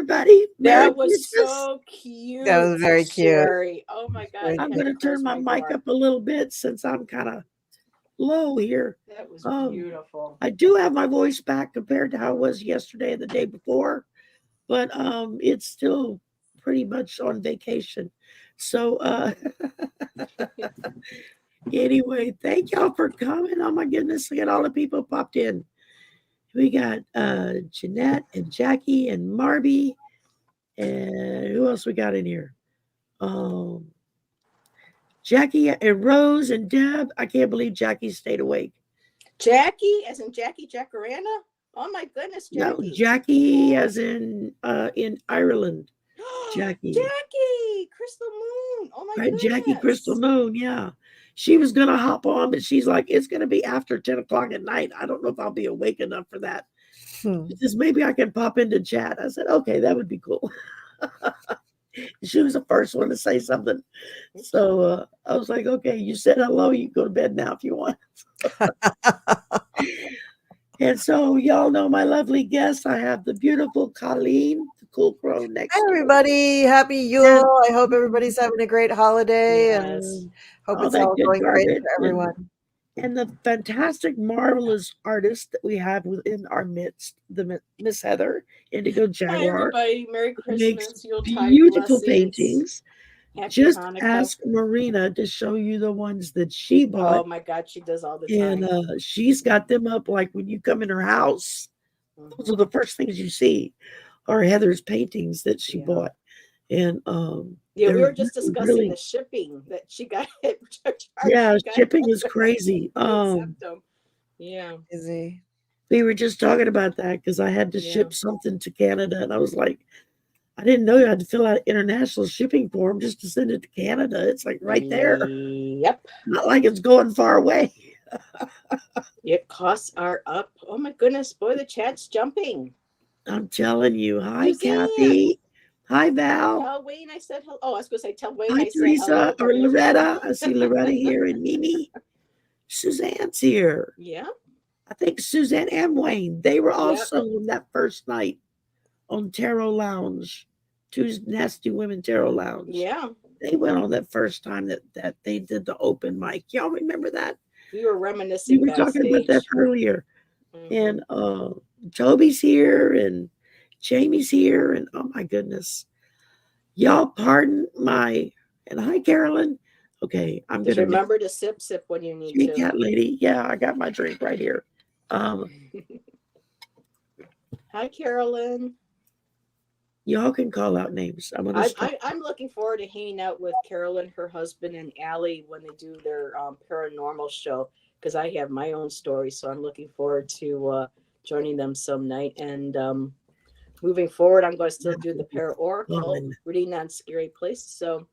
everybody. Merry That was Christmas. so cute. That was very cute. Sherry. Oh my God. Very I'm cute. going to turn my mic up a little bit since I'm kind of low here. That was beautiful. I do have my voice back compared to how it was yesterday and the day before, but it's still pretty much on vacation. So anyway, thank y'all for coming. Oh my goodness, look at all the people popped in. We got Jeanette and Jackie and Marby. And who else we got in here? Jackie and Rose and Deb. I can't believe Jackie stayed awake. Jackie, as in Jackie Jacaranda? Oh my goodness, Jackie. No, Jackie as in Ireland. Jackie. Jackie, Crystal Moon. Oh my goodness. Jackie Crystal Moon, yeah. She was going to hop on, but she's like, it's going to be after 10 o'clock at night. I don't know if I'll be awake enough for that. She says, maybe I can pop into chat. I said, okay, that would be cool. She was the first one to say something. So I was like, okay, you said hello. You can go to bed now if you want. And so y'all know my lovely guest. I have the beautiful Colleen, the cool Crone next Hi, everybody. Happy Yule. I hope everybody's having a great holiday and hope it's all going great for everyone. And the fantastic, marvelous artist that we have within our midst, the Miss Heather, Indigo Jaguar. Hi, everybody. Merry Christmas. Beautiful paintings. Happy Just Hanukkah. ask Marina to show you the ones that she bought. Oh, my God. She does all the time. And she's got them up like when you come in her house. Those are the first things you see are Heather's paintings that she bought. And we were just discussing the shipping that she got. Shipping is crazy. Yeah. Easy. We were just talking about that because I had to ship something to Canada, and I was like, I didn't know you had to fill out an international shipping form just to send it to Canada. It's like right there. Yep. Not like it's going far away. Yep, costs are up. Oh my goodness, boy, the chat's jumping. I'm telling you. Hi, Kathy. Hi, Val. Tell Wayne I said hello. Oh, I was going to say, tell Wayne Hi, I Teresa said hello. or Loretta. I see Loretta here and Mimi. Suzanne's here. Yeah. I think Suzanne and Wayne. They were also on that first night on Tarot Lounge. Two Nasty Women Tarot Lounge. Yeah. They went on that first time that they did the open mic. Y'all remember that? We were reminiscing. We were talking about that earlier. And Toby's here and Jamie's here. And oh my goodness. Y'all pardon my, and hi, Carolyn. Okay, I'm going to remember to sip when you need to. Cat lady. Yeah, I got my drink right here. Hi, Carolyn. Y'all can call out names. I'm looking forward to hanging out with Carolyn, her husband, and Allie when they do their paranormal show, because I have my own story. So I'm looking forward to joining them some night. And moving forward, I'm going to still do the Para-Oracle, reading on scary places. So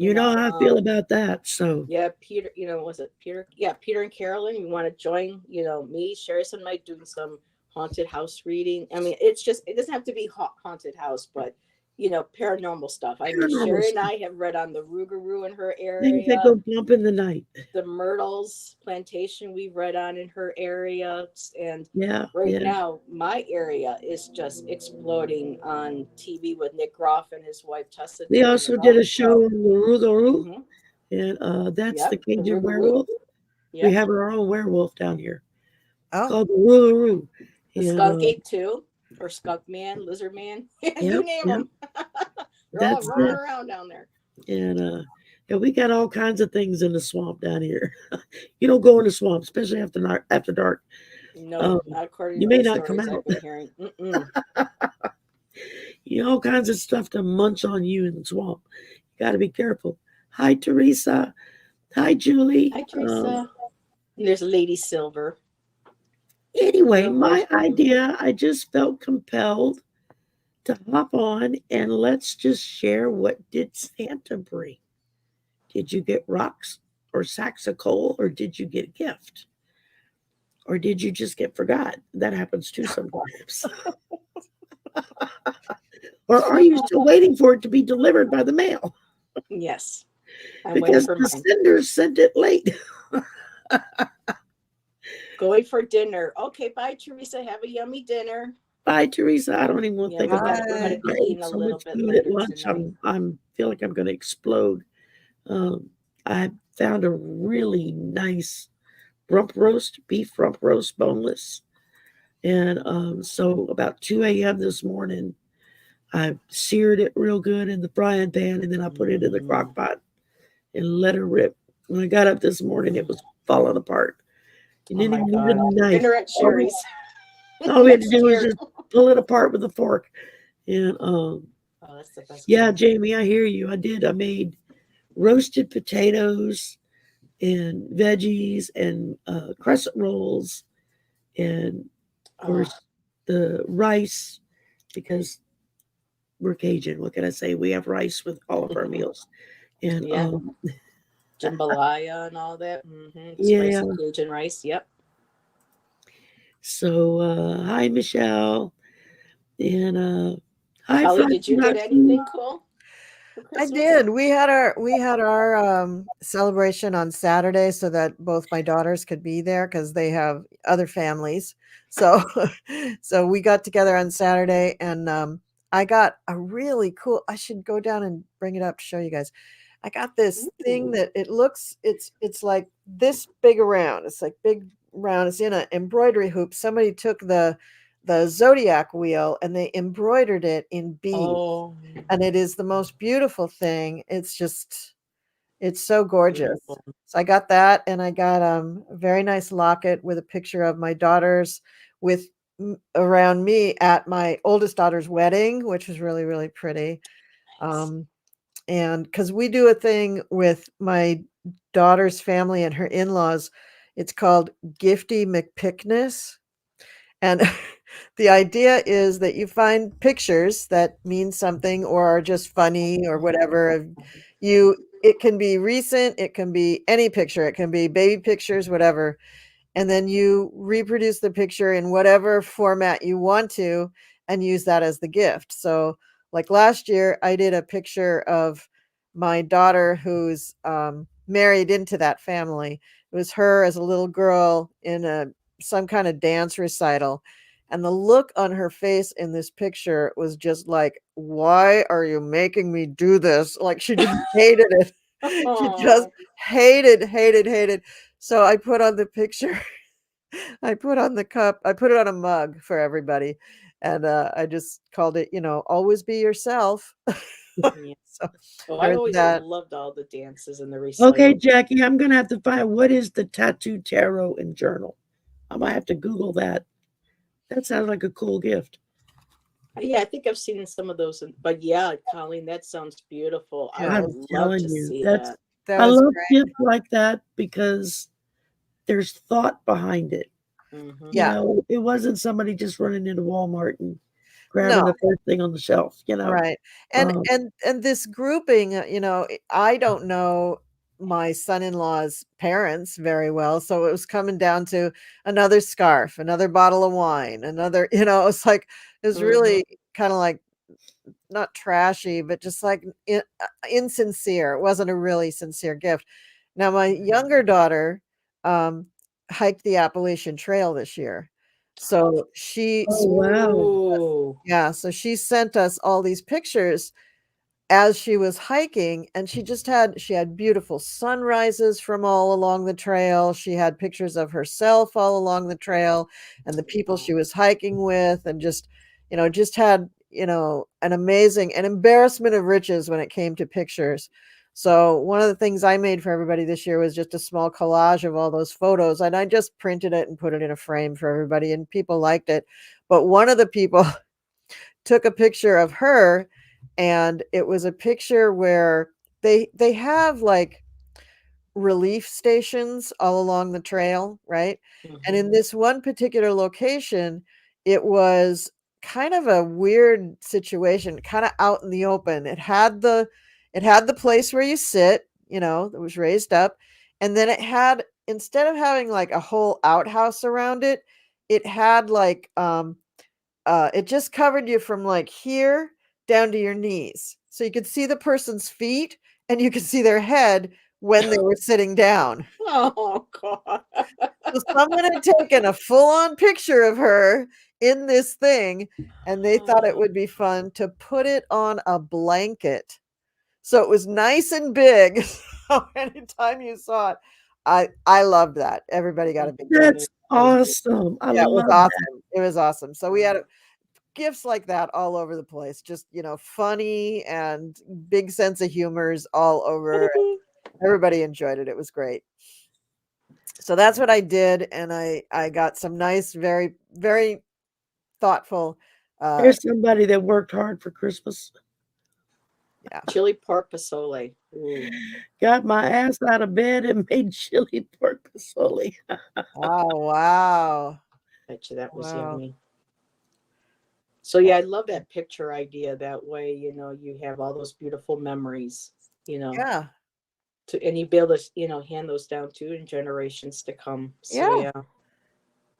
you know how I feel about that. So yeah, Peter, was it Peter? Yeah, Peter and Carolyn, you want to join, me, share some night doing some haunted house reading. I mean, it doesn't have to be haunted house, but paranormal stuff. I mean, Shari and I have read on the Rougarou in her area. Things that go bump in the night. The Myrtles plantation we've read on in her area. And now my area is just exploding on TV with Nick Groff and his wife Tessa. They also did a show on the Rougarou, and that's the Cajun werewolf. Yep. We have our own werewolf down here called the Rougarou. The Skunk Ape too. Or Skunk Man, Lizard Man, you name them. They're all running around down there. And we got all kinds of things in the swamp down here. You don't go in the swamp, especially after dark. No, not according to you may not come out. I've been hearing. All kinds of stuff to munch on you in the swamp. You got to be careful. Hi, Teresa. Hi, Julie. Hi, Teresa. There's Lady Silver. Anyway, my idea, I just felt compelled to hop on and let's just share what did Santa bring. Did you get rocks or sacks of coal, or did you get a gift? Or did you just get forgot? That happens too sometimes. Or are you still waiting for it to be delivered by the mail? Yes. Because the senders sent it late. Going for dinner. Okay, bye, Teresa. Have a yummy dinner. Bye, Teresa. I don't even want to Yeah, think we're about gonna, we're it. gonna I be ate eating a so little much bit food at later lunch. tonight. I'm feel like I'm going to explode. I found a really nice beef rump roast, boneless, and so about 2 a.m. this morning, I seared it real good in the frying pan, and then I put it in the crock pot and let it rip. When I got up this morning, it was falling apart. You Oh didn't my even need God. a knife. Dinner at Sherry's. All we had to Next do was year. just pull it apart with a fork. And Oh, that's the best yeah, kind. Jamie, I hear you. I did. I made roasted potatoes and veggies and crescent rolls, and of course the rice, because we're Cajun. What can I say? We have rice with all of our meals. And Yeah. Jambalaya and all that. yeah. Spicy Cajun rice. Yep. So hi Michelle. And hi Holly, Fresh did you get Production. anything cool for I Christmas? did. We had our celebration on Saturday so that both my daughters could be there because they have other families. So so we got together on Saturday and I got a really cool. I should go down and bring it up to show you guys. I got this thing Ooh. that it's like this big around. It's like big round. It's in an embroidery hoop. Somebody took the zodiac wheel and they embroidered it in beads. Oh, And it is the most beautiful thing. It's so gorgeous. beautiful. So I got that and I got a very nice locket with a picture of my daughters with around me at my oldest daughter's wedding, which was really, really pretty. Nice. And because we do a thing with my daughter's family and her in-laws, it's called Gifty McPickness. And the idea is that you find pictures that mean something or are just funny or whatever. It can be recent, it can be any picture, it can be baby pictures, whatever. And then you reproduce the picture in whatever format you want to and use that as the gift. So, like last year, I did a picture of my daughter who's married into that family. It was her as a little girl in some kind of dance recital. And the look on her face in this picture was just like, why are you making me do this? Like she just hated it. She just Oh, hated. So I put on the picture, I put on the cup, I put it on a mug for everybody. And I just called it, always be yourself. yeah. So Oh, I've there's always that. loved all the dances and the Okay, recitals. Jackie, I'm gonna have to find what is the tattoo tarot and journal. I might have to Google that. That sounds like a cool gift. Yeah, I think I've seen some of those, but yeah, Colleen, that sounds beautiful. I Yeah, would I'm love telling to you, see that's that. that I was love great. gifts like that because there's thought behind it. Hmm. Yeah. It wasn't somebody just running into Walmart and grabbing No. the first thing on the shelf. Right. And Um, and and this grouping, I don't know my son-in-law's parents very well, so it was coming down to another scarf, another bottle of wine, another, it's like it was Hmm. really kind of like not trashy, but just like insincere. It wasn't a really sincere gift. Now, my younger daughter um, hiked the Appalachian Trail this year, so oh wow. so she sent us all these pictures as she was hiking, and she had beautiful sunrises from all along the trail. She had pictures of herself all along the trail and the people she was hiking with, and just had an embarrassment of riches when it came to pictures. So one of the things I made for everybody this year was just a small collage of all those photos, and I just printed it and put it in a frame for everybody, and people liked it. But one of the people took a picture of her, and it was a picture where they have like relief stations all along the trail, right? And Hmm. in this one particular location, it was kind of a weird situation, kind of out in the open. It had the place where you sit, that was raised up, and then it had, instead of having like a whole outhouse around it, it had like it just covered you from like here down to your knees. So you could see the person's feet and you could see their head when they were sitting down. Oh God. So someone had taken a full on picture of her in this thing, and they thought it would be fun to put it on a blanket. So it was nice and big. So anytime you saw it, I loved that. Everybody got a big gift. That's awesome. I Yeah, it was love that. awesome. It was awesome. So we had gifts like that all over the place. Just, funny and big sense of humors all over. Everybody enjoyed it. It was great. So that's what I did, and I got some nice, very, very thoughtful. There's somebody that worked hard for Christmas. Yeah. Chili pork pasole. Ooh. Got my ass out of bed and made chili pork pasole. Oh, wow. Bet you that was Wow. yummy. So yeah, I love that picture idea. That way, you have all those beautiful memories, Yeah. and you be able to, hand those down to in generations to come. So Yeah.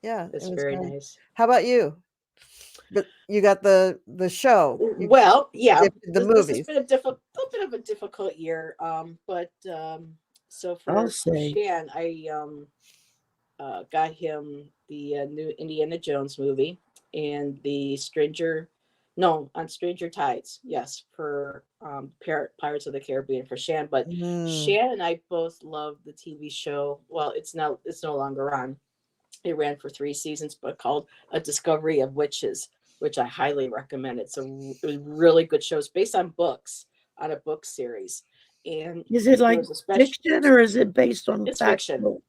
Yeah. it's It was very great. nice. How about you? But you got the show. Well, yeah, The this has movies. been a little bit of a difficult year. But so for I'll say. Shan, I got him the new Indiana Jones movie and the on Stranger Tides. Yes, for Pirates of the Caribbean for Shan. But Shan and I both love the TV show. Well, it's no longer on. It ran for 3 seasons, but called A Discovery of Witches, which I highly recommend. It's a really good show. It's based on books, on a book series. And Is it like special fiction or is it based on It's fact? fiction.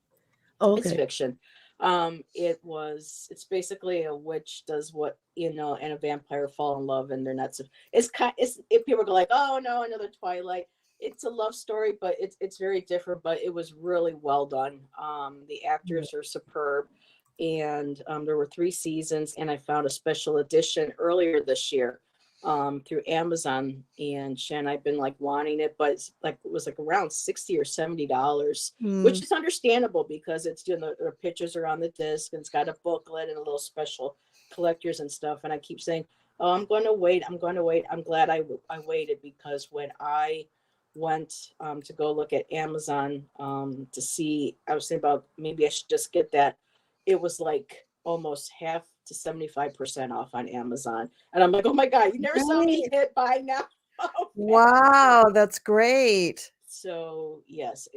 Oh, It's okay. fiction. It's basically a witch does what, and a vampire fall in love, and they're not so if people go like, oh no, another Twilight. It's a love story, but it's very different, but it was really well done. The actors are superb, and there were 3 seasons, and I found a special edition earlier this year through Amazon, and Shan, I've been like wanting it, but it was like around $60 or $70, which is understandable because it's the pictures are on the disc and it's got a booklet and a little special collectors and stuff. And I keep saying, oh, I'm going to wait. I'm glad I waited, because when I went to go look at Amazon to see, I was thinking about maybe I should just get that. It was like almost half to 75% off on Amazon. And I'm like, oh my God, you never saw me hit buy now. Oh, wow, that's great. So yes,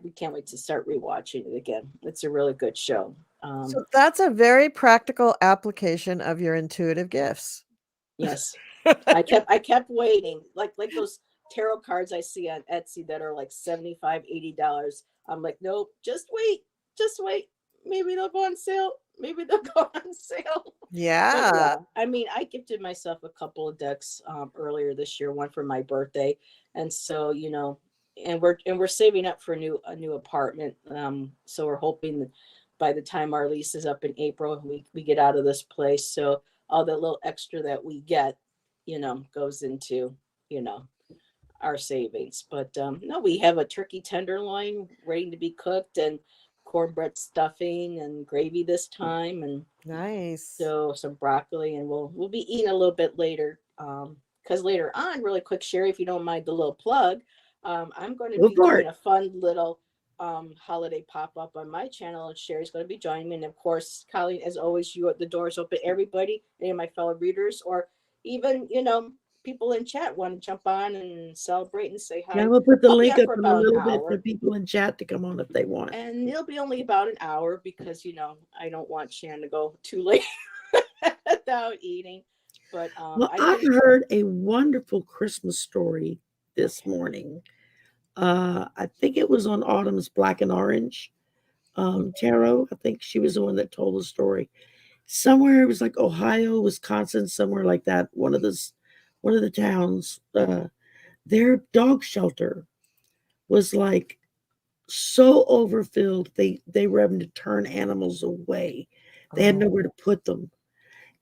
we can't wait to start rewatching it again. It's a really good show. So that's a very practical application of your intuitive gifts. Yes. I kept waiting, like those tarot cards I see on Etsy that are like $75, $80. I'm like, nope, just wait. Maybe they'll go on sale. Yeah. I mean, I gifted myself a couple of decks earlier this year, one for my birthday, and so and we're saving up for a new apartment. So we're hoping that by the time our lease is up in April, we get out of this place. So all that little extra that we get, goes into our savings. But no, we have a turkey tenderloin ready to be cooked, and cornbread stuffing and gravy this time, and nice. So some broccoli, and we'll be eating a little bit later. Because later on, really quick, Sherry, if you don't mind the little plug, I'm going to be doing a fun little holiday pop-up on my channel, and Sherry's going to be joining me. And of course, Colleen, as always, the door's open. Everybody, any of my fellow readers, or even people in chat want to jump on and celebrate and say hi. Yeah, we'll put the link up for in a about little an bit hour for people in chat to come on if they want. And it'll be only about an hour because, I don't want Shan to go too late without eating. But well, I heard a wonderful Christmas story this morning. I think it was on Autumn's Black and Orange tarot. I think she was the one that told the story. Somewhere it was like Ohio, Wisconsin, somewhere like that. One of the towns. Their dog shelter was like so overfilled. They were having to turn animals away. They had nowhere to put them.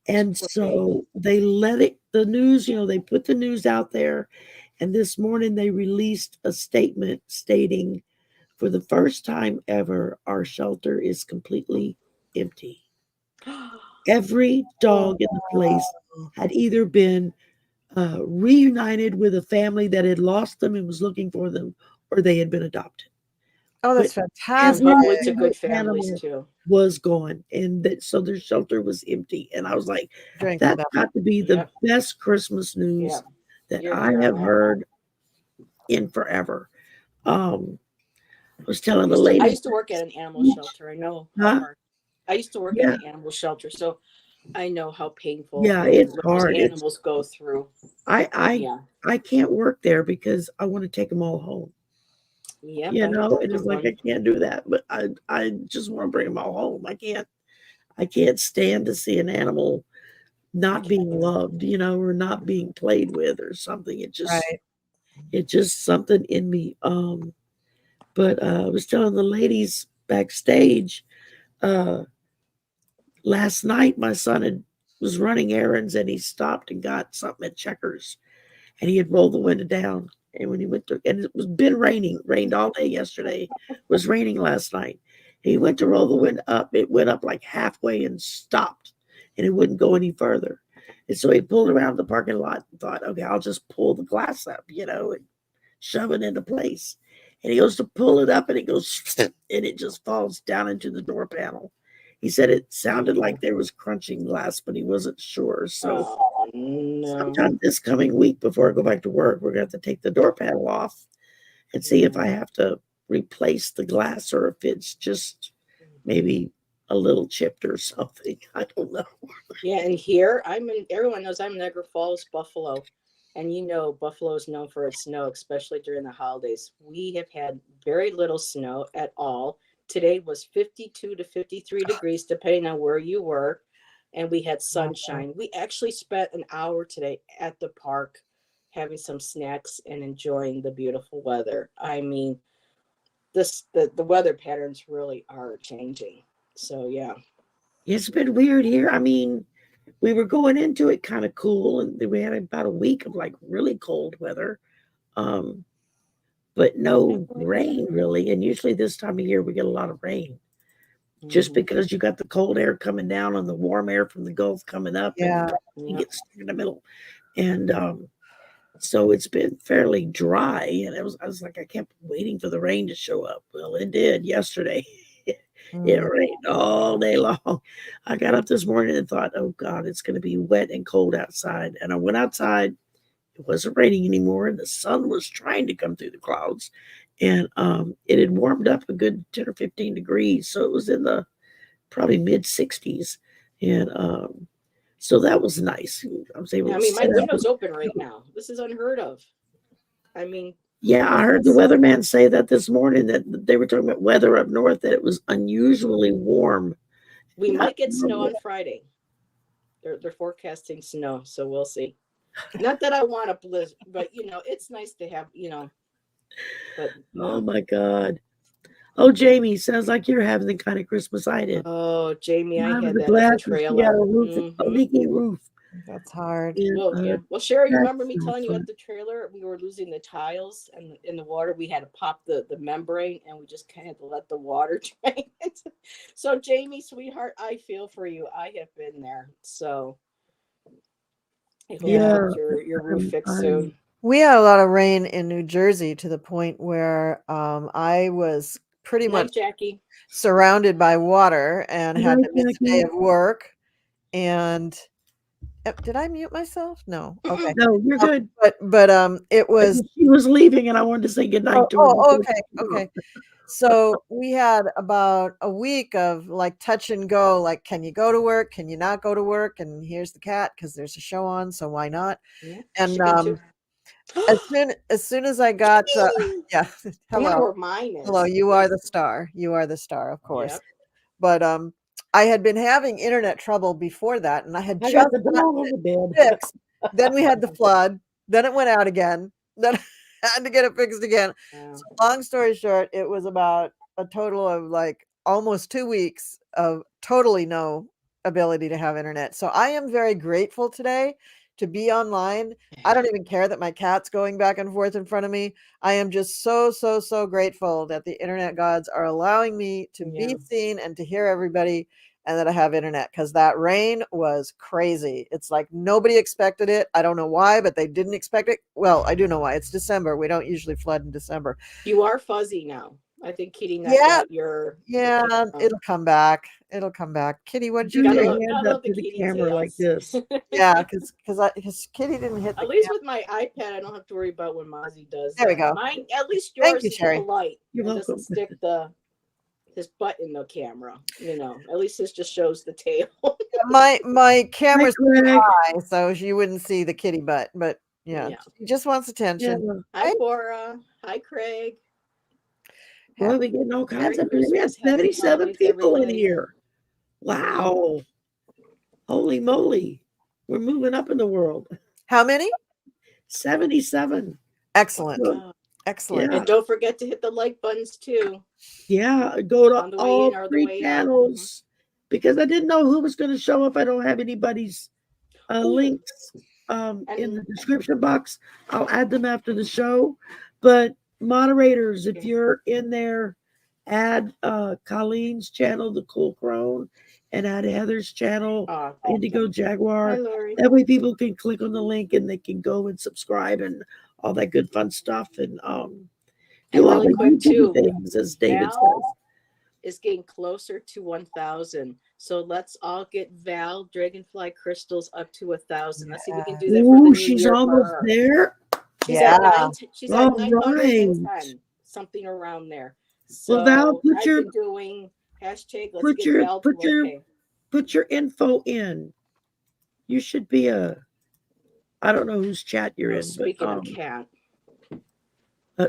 And so they let the news, they put the news out there. And this morning they released a statement stating, for the first time ever, our shelter is completely empty. Every dog in the place had either been reunited with a family that had lost them and was looking for them, or they had been adopted. Oh, that's but fantastic. every Hopefully to single good families animal too. was gone, and that so their shelter was empty. And I was like, Drink that's milk. got to be the Yep. best Christmas news Yep. that You're I have right. heard in forever. I was telling the I lady, used to work at an animal shelter. I know how huh? hard. I used to work at Yeah, an animal shelter, so I know how painful yeah, what it's those hard. It's animals go through. I I Yeah. I can't work there because I want to take them all home. Yep. You I know, know and the it's like one. I can't do that, but I just want to bring them all home. I can't stand to see an animal not being loved, you know, or not being played with or something. Right. It's just something in me. But I was telling the ladies backstage, uh, last night my son was running errands and he stopped and got something at Checkers and he had rolled the window down. And when he went to, and it was been raining, rained all day yesterday, was raining last night. He went to roll the window up. It went up like halfway and stopped, and it wouldn't go any further. And so he pulled around the parking lot and thought, okay, I'll just pull the glass up, you know, and shove it into place. And he goes to pull it up and it goes, and it just falls down into the door panel. He said it sounded like there was crunching glass, but he wasn't sure. So Oh no. sometime this coming week before I go back to work, we're going to have to take the door panel off and see if I have to replace the glass or if it's just maybe a little chipped or something. I don't know. Yeah, and here everyone knows I'm Niagara Falls, Buffalo. And you know, Buffalo is known for its snow, especially during the holidays. We have had very little snow at all. Today was 52 to 53 degrees, depending on where you were. And we had sunshine. We actually spent an hour today at the park having some snacks and enjoying the beautiful weather. I mean, the weather patterns really are changing. So yeah. It's been weird here. I mean, we were going into it kind of cool, and then we had about a week of like really cold weather, um, but no rain really. And usually this time of year we get a lot of rain, just Mhm. because you got the cold air coming down and the warm air from the Gulf coming up, and Yeah. you Yep. get stuck in the middle. And so it's been fairly dry, and I was like, I kept waiting for the rain to show up. Well, it did yesterday. It Mm. rained all day long. I got up this morning and thought, oh God, it's going to be wet and cold outside. And I went outside. It wasn't raining anymore, and the sun was trying to come through the clouds. And it had warmed up a good 10 or 15 degrees. So it was in the probably mid 60s. And so that was nice. I was able I to mean, my sit up. window's open right now. This is unheard of. I mean, Yeah, I heard the weatherman say that this morning that they were talking about weather up north, that it was unusually warm. we Not might get snow normal. on Friday. They're forecasting snow, so we'll see. Not that I want a blizzard, but you know, it's nice to have, you know, but Oh my God. Oh, Jamie, sounds like you're having the kind of Christmas I did. oh, Jamie, I Out of had the that at the glass and she got trailer. a roof, a Hmm. leaky roof. That's hard. And, Well, yeah. Well, Sherry, you remember that's me so telling you fun. at the trailer we were losing the tiles and in the water. We had to pop the membrane, and we just kind of had to let the water drain. So, Jamie, sweetheart, I feel for you. I have been there. So I hope you Yeah. Yeah, get your roof fixed I'm soon. We had a lot of rain in New Jersey to the point where I was pretty much Night, Jackie. surrounded by water and good had night, to miss a day Jackie. of work. And did I mute myself? No. Okay. No, you're Um, good. but it I was. just, she was leaving and I wanted to say good Oh, night to her oh, before okay, she went off. okay. So we had about a week of like touch and go. Like, can you go to work? Can you not go to work? And here's the cat because there's a show on, so why not? Yeah, And she can too. as soon as I got yeah, I wonder hello, where mine hello, is. you are the star. You are the star, of course. Yep. But I had been having internet trouble before that, and I had I just got the dog on the bed. fixed. Then we had the flood. Then it went out again. Then I had to get it fixed again. Wow. So long story short, it was about a total of like almost 2 weeks of totally no ability to have internet. So I am very grateful today to be online. I don't even care that my cat's going back and forth in front of me. I am just so, so, so grateful that the internet gods are allowing me to Yeah. be seen and to hear everybody and that I have internet because that rain was crazy. It's like nobody expected it. I don't know why, but they didn't expect it. Well, I do know why. It's December. We don't usually flood in December. You are fuzzy now. I think Kitty knocked Yeah. out your. Yeah, it'll come back. It'll come back. Kitty, what did you Do Gotta your do? love, hand gotta up love the to the kitty camera like tails. this. Yeah, because Kitty didn't hit the At least camera. with my iPad, I don't have to worry about when Mozzie does There we that. go. Mine, at least Thank yours you, is Sherry. polite. You're and welcome. doesn't stick his butt in the camera. At least this just shows the tail. My camera's too Greg. high, so you wouldn't see the kitty butt. But yeah, Yeah. she just wants Yeah. attention. Hi, Cora. Hi, Craig. Well, we're getting all kinds Merry of people. We had Christmas, happy 77 holidays, people in everybody. here. Wow. Holy moly. We're moving up in the world. How many? 77. Excellent. Oh, Excellent. Yeah. and don't forget to hit the like buttons too. Yeah. Go to On the way all in or the 3 way out. channels because I didn't know who was going to show up. I don't have anybody's links in the description box. I'll add them after the show. But moderators, if you're in there, add Colleen's channel, the Cool Crone, and add Heather's channel, Indigo Hi, Jaguar. Lori. That way people can click on the link and they can go and subscribe and all that good fun stuff and do all really the quick, YouTube too, things, as David Val says. is getting closer to 1,000. So let's all get Val Dragonfly crystals up to 1,000. Let's see if we can do that for the Ooh, new she's year. almost there. She's Yeah. at 9. She's at All 910, right. something around there. Well, Val, So I've been doing hashtag let's get Val to okay. Put your info in. You should be I don't know whose chat you're in, Speaking but of cat.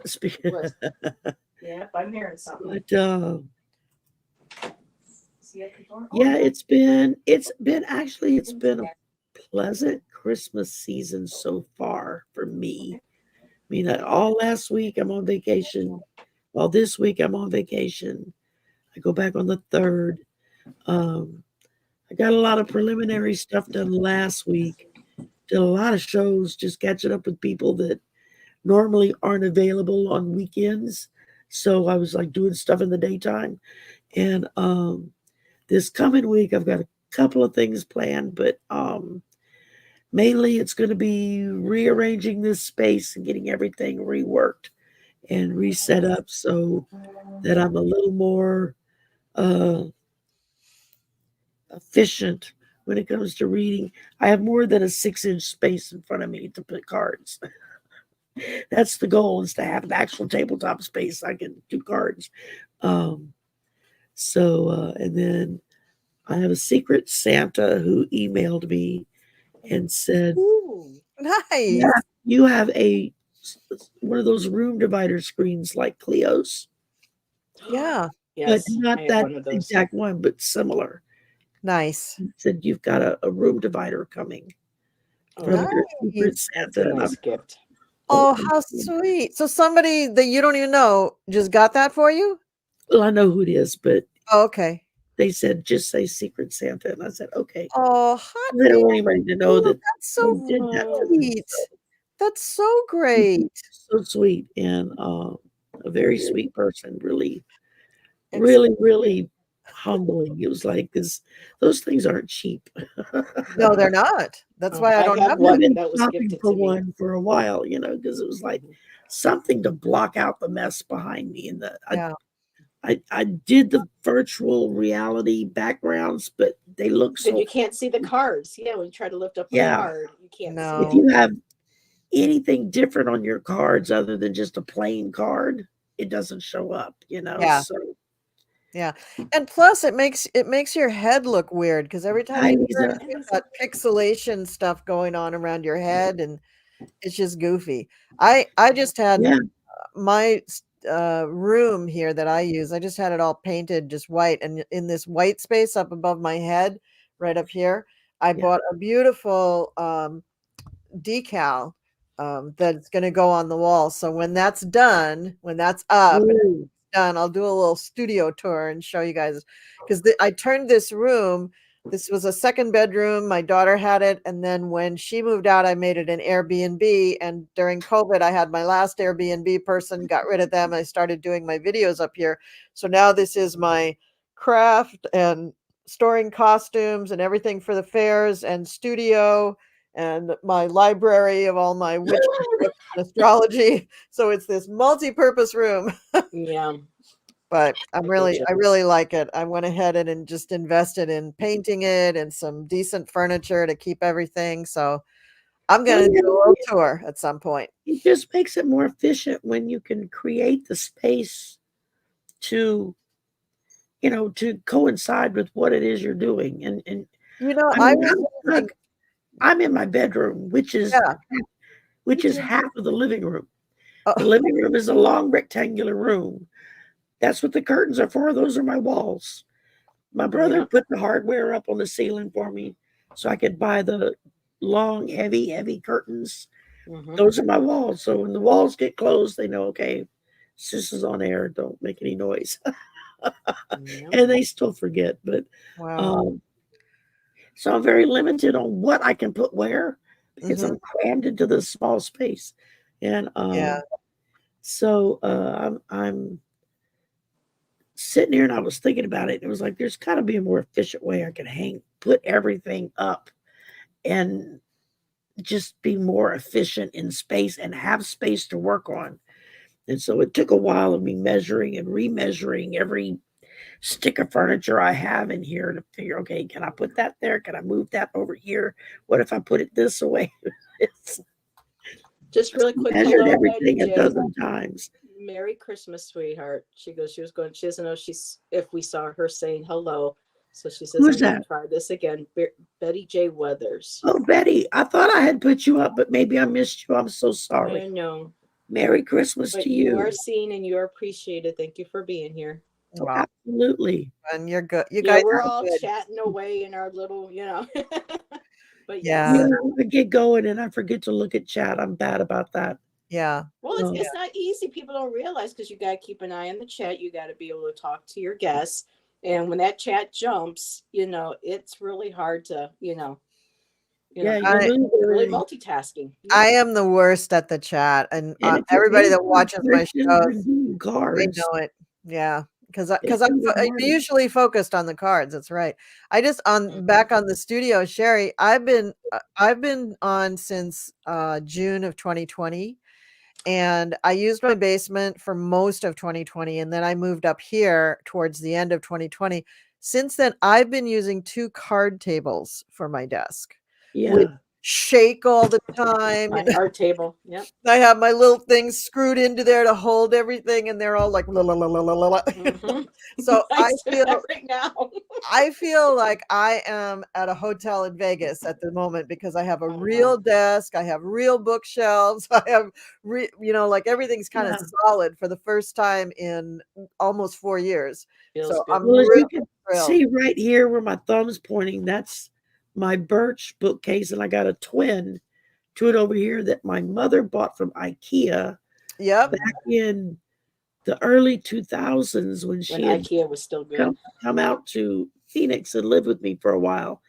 speaking. Yeah, I'm hearing something. But yeah, it's been a pleasant Christmas season so far for me. I mean, all last week I'm on vacation. Well, this week I'm on vacation. I go back on the 3rd. I got a lot of preliminary stuff done last week. Did a lot of shows, just catching up with people that normally aren't available on weekends. So I was like doing stuff in the daytime. And this coming week, I've got a couple of things planned, but mainly it's going to be rearranging this space and getting everything reworked and reset up so that I'm a little more efficient when it comes to reading. I have more than a 6-inch space in front of me to put cards. That's the goal, is to have an actual tabletop space I can do cards. And then I have a secret Santa who emailed me and said, Ooh. Nice. you have one of those room divider screens like Cleo's. Yeah. Yes, but not I have that one of those. exact one, but similar. Nice. He said you've got a room divider coming from your secret Santa. That's a nice gift. Oh, how sweet. So somebody that you don't even know just got that for you? Well, I know who it is, but okay. They said just say Secret Santa, and I said okay. Oh, honey. They don't want anybody to know that That's so they did that to me. sweet. That's so great. So sweet, and a very sweet person. Really, really humbling. It was like those things aren't cheap. No, they're not. That's why I don't have one. I've been that was shopping gifted for to me. one for a while, because it was like something to block out the mess behind me. And I did the virtual reality backgrounds, but they look so. You can't see the cards. Yeah, when you try to lift up a card, you can't see. If you have anything different on your cards other than just a plain card, it doesn't show up. Yeah. So. Yeah, and plus it makes your head look weird because every time you got pixelation stuff going on around your head, and it's just goofy. I just had my room here that I use. I just had it all painted just white, and in this white space up above my head, right up here, I bought a beautiful decal that's going to go on the wall. So when that's done, when that's up. Done, I'll do a little studio tour and show you guys, because I turned this room. This was a second bedroom. My daughter had it, and then when she moved out, I made it an Airbnb. And during COVID, I had my last Airbnb person, got rid of them. I started doing my videos up here. So now this is my craft and storing costumes and everything for the fairs and studio, and my library of all my witch books and astrology. So it's this multi-purpose room. Yeah. but I get you. I really like it. I went ahead and just invested in painting it and some decent furniture to keep everything. So I'm Well, going to do a yeah, little tour at some point. it just makes it more efficient when you can create the space to, to coincide with what it is you're doing. And You know, I I mean, was using, I'm in my bedroom, yeah. which is half of the living room. The Oh, living room is a long rectangular room. That's what the curtains are for. Those are my walls. My brother Yeah. put the hardware up on the ceiling for me so I could buy the long, heavy curtains. Hmm. Those are my walls. So when the walls get closed, they know, okay, sis is on air. Don't make any noise. Yeah. And they still forget. But wow. um, so I'm very limited on what I can put where because Hmm. I'm crammed into this small space. And Yeah. so I'm sitting here and I was thinking about it. It was like there's got to be a more efficient way I can put everything up and just be more efficient in space and have space to work on. And so it took a while of me measuring and remeasuring every stick of furniture I have in here to figure, okay, can I put that there? Can I move that over here? What if I put it this way? It's Just really quick. measured Hello, Betty everything a J. dozen times. Merry Christmas, sweetheart. She goes, she was going, she doesn't know she's, if we saw her saying hello. So she says, Who's I'm going that? to try this again. Betty J. Weathers. Oh, Betty, I thought I had put you up, but maybe I missed you. I'm so I sorry. know, Merry Christmas but to you are you. seen and you are appreciated. Thank you for being here. Oh, Wow. absolutely. And you're good. You Yeah, guys we're are all good. chatting away in our little, but Yeah. yes. I get going and I forget to look at chat. I'm bad about that. Yeah. Well, it's, Um, it's not easy. People don't realize because you got to keep an eye on the chat. You got to be able to talk to your guests. And when that chat jumps, it's really hard to, yeah, you I lose really everything. multitasking. I Yeah. am the worst at the chat, and And if you're everybody that answering watches my questions shows, and doing they cards, know it. Yeah, it because can be I'm hard. usually focused on the cards. That's right. I just on Mhm. back on the studio, Sherry. I've been on since June of 2020, and I used my basement for most of 2020, and then I moved up here towards the end of 2020. Since then, I've been using two card tables for my desk, which Yeah. shake all the time. My art table. Yep. I have my little things screwed into there to hold everything, and they're all like la la la la la la la. Hmm. So I do that right now. I feel like I am at a hotel in Vegas at the moment because I have a I know. real desk, I have real bookshelves, I have like everything's kind of Yeah. solid for the first time in almost 4 years. Feels So good. I'm Well, as really you can thrilled. see right here where my thumb's pointing, that's my birch bookcase. And I got a twin to it over here that my mother bought from IKEA Yep. back in the early 2000s when When she had IKEA was still good. come out to Phoenix and live with me for a while.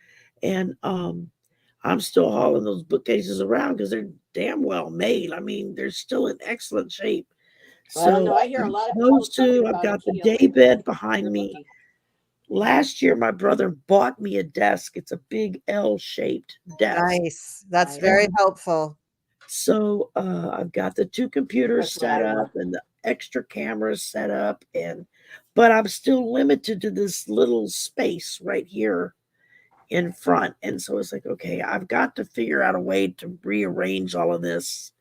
And I'm still hauling those bookcases around because they're damn well made. I mean, they're still in excellent shape. Well, I don't know. So I hear a lot of people those talking two, I've about got the IKEA day lately. bed behind You're me. lucky. Last year, my brother bought me a desk. It's a big L-shaped desk. Nice. That's Nice. very helpful. So I've got the two computers That's what set I up want. and the extra cameras set up, but I'm still limited to this little space right here in front. And so it's like, okay, I've got to figure out a way to rearrange all of this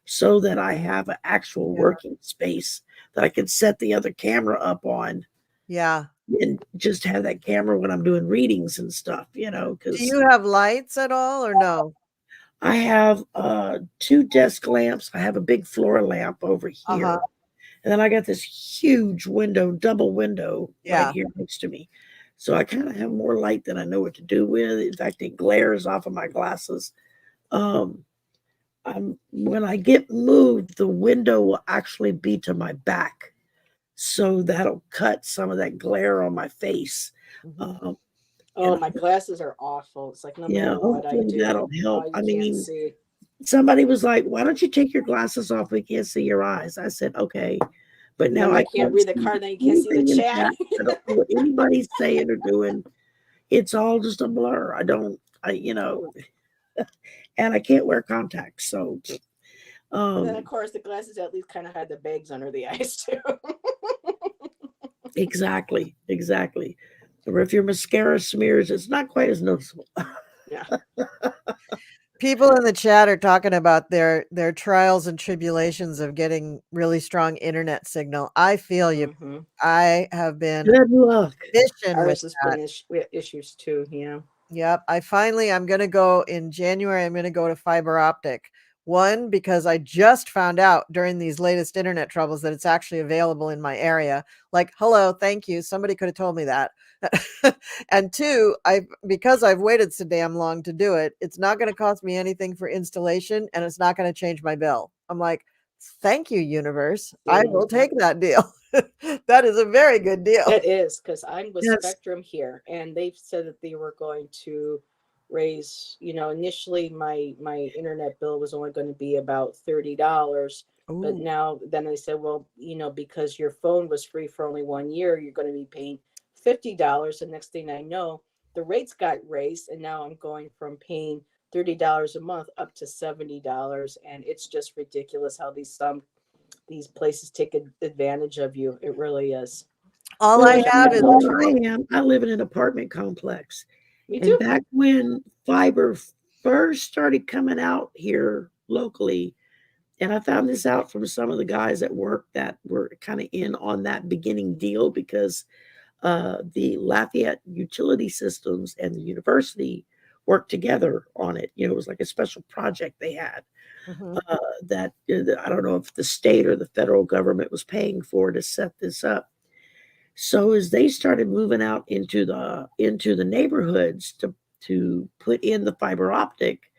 so that I have an actual Yeah. working space that I can set the other camera up on Yeah. and just have that camera when I'm doing readings and stuff, Do because you have lights at all or no? I have two desk lamps. I have a big floor lamp over here. Uh-huh. And then I got this huge window, double window right Yeah. here next to me. So I kind of have more light than I know what to do with. In fact, it glares off of my glasses. Um, when I get moved, the window will actually be to my back. So that'll cut some of that glare on my face. Mhm. Um, Oh, and my glasses are awful. It's like no yeah, matter what I hopefully do, that'll help. you I can't mean, see. somebody was like, "Why don't you take your glasses off? We can't see your eyes." I said, "Okay," but now Then I you can't can't read the see card, then you can't see the anything in chat. chat. I don't know what anybody's saying or doing. It's all just a blur. And I can't wear contacts. So, And then, of um, course, the glasses at least kind of had the bags under the eyes, too. Exactly. Or if your mascara smears, it's not quite as noticeable. Yeah. People in the chat are talking about their trials and tribulations of getting really strong internet signal. I feel you. Hmm. I have been Good luck. fishing with Ours has that. been we have issues too. Yeah. Yep. I'm going to go in January. I'm going to go to fiber optic. One, because I just found out during these latest internet troubles that it's actually available in my area. Like, hello, thank you. Somebody could have told me that. And two, because I've waited so damn long to do it, it's not going to cost me anything for installation and it's not going to change my bill. I'm like, thank you, universe. I will take that deal. That is a very good deal. It is, because I'm with Yes. Spectrum here, and they've said that they were going to raise. Initially my internet bill was only going to be about $30, but Ooh. now then they said, well, because your phone was free for only 1 year, you're going to be paying $50. And next thing I know, the rates got raised, and now I'm going from paying $30 a month up to $70, and it's just ridiculous how these places take advantage of you. It really is. All I Well, have is I live in an apartment complex. Me And too. back when fiber first started coming out here locally, and I found this out from some of the guys at work that were kind of in on that beginning deal because the Lafayette utility systems and the university worked together on it. It was like a special project they had that I don't know if the state or the federal government was paying for to set this up. So as they started moving out into the neighborhoods to put in the fiber optic,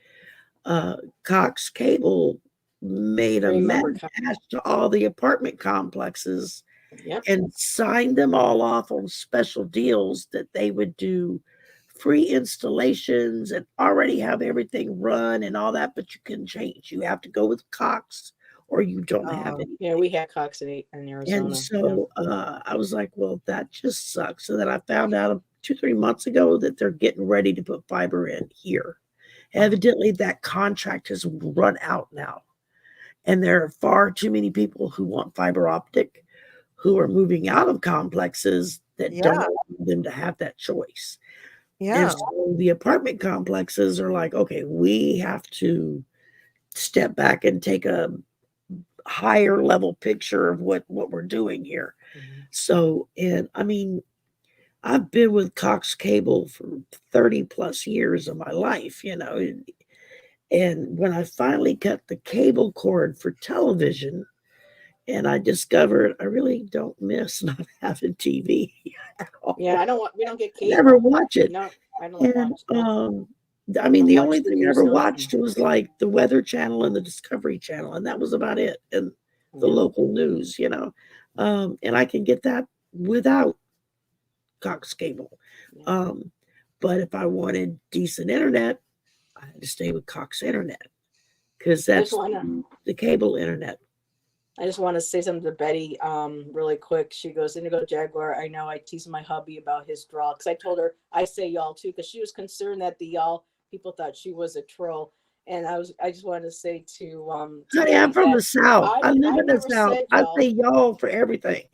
Cox Cable made a mad Remember. dash to all the apartment complexes Yep. and signed them all off on special deals that they would do free installations and already have everything run and all that, but you can change. You have to go with Cox or you don't have any. Yeah, we had Cox in And Arizona. so I was like, well, that just sucks. So then I found out 2-3 months ago that they're getting ready to put fiber in here. Evidently, that contract has run out now. And there are far too many people who want fiber optic who are moving out of complexes that don't allow them to have that choice. And so the apartment complexes are like, okay, we have to step back and take a higher level picture of what we're doing here. So, and I mean, I've been with Cox Cable for 30 plus years of my life, and when I finally cut the cable cord for television, and I discovered I really don't miss not having TV at all. Yeah, we don't get cable. Never watch it. No, I don't watch it. I mean, Don't the watch only the thing I news, ever no. watched was like the Weather Channel and the Discovery Channel, and that was about it. And the Yeah. local news, and I can get that without Cox Cable. Yeah. But if I wanted decent internet, I had to stay with Cox Internet because I just that's the cable internet. want to say something to Betty really quick. She goes, Indigo Jaguar, I know I teased my hubby about his draw because I told her I say y'all too because she was concerned that the y'all people thought she was a troll. And I just wanted to say to Honey, I'm Betty from that the South. I live in the never South. said I y'all. say y'all for everything.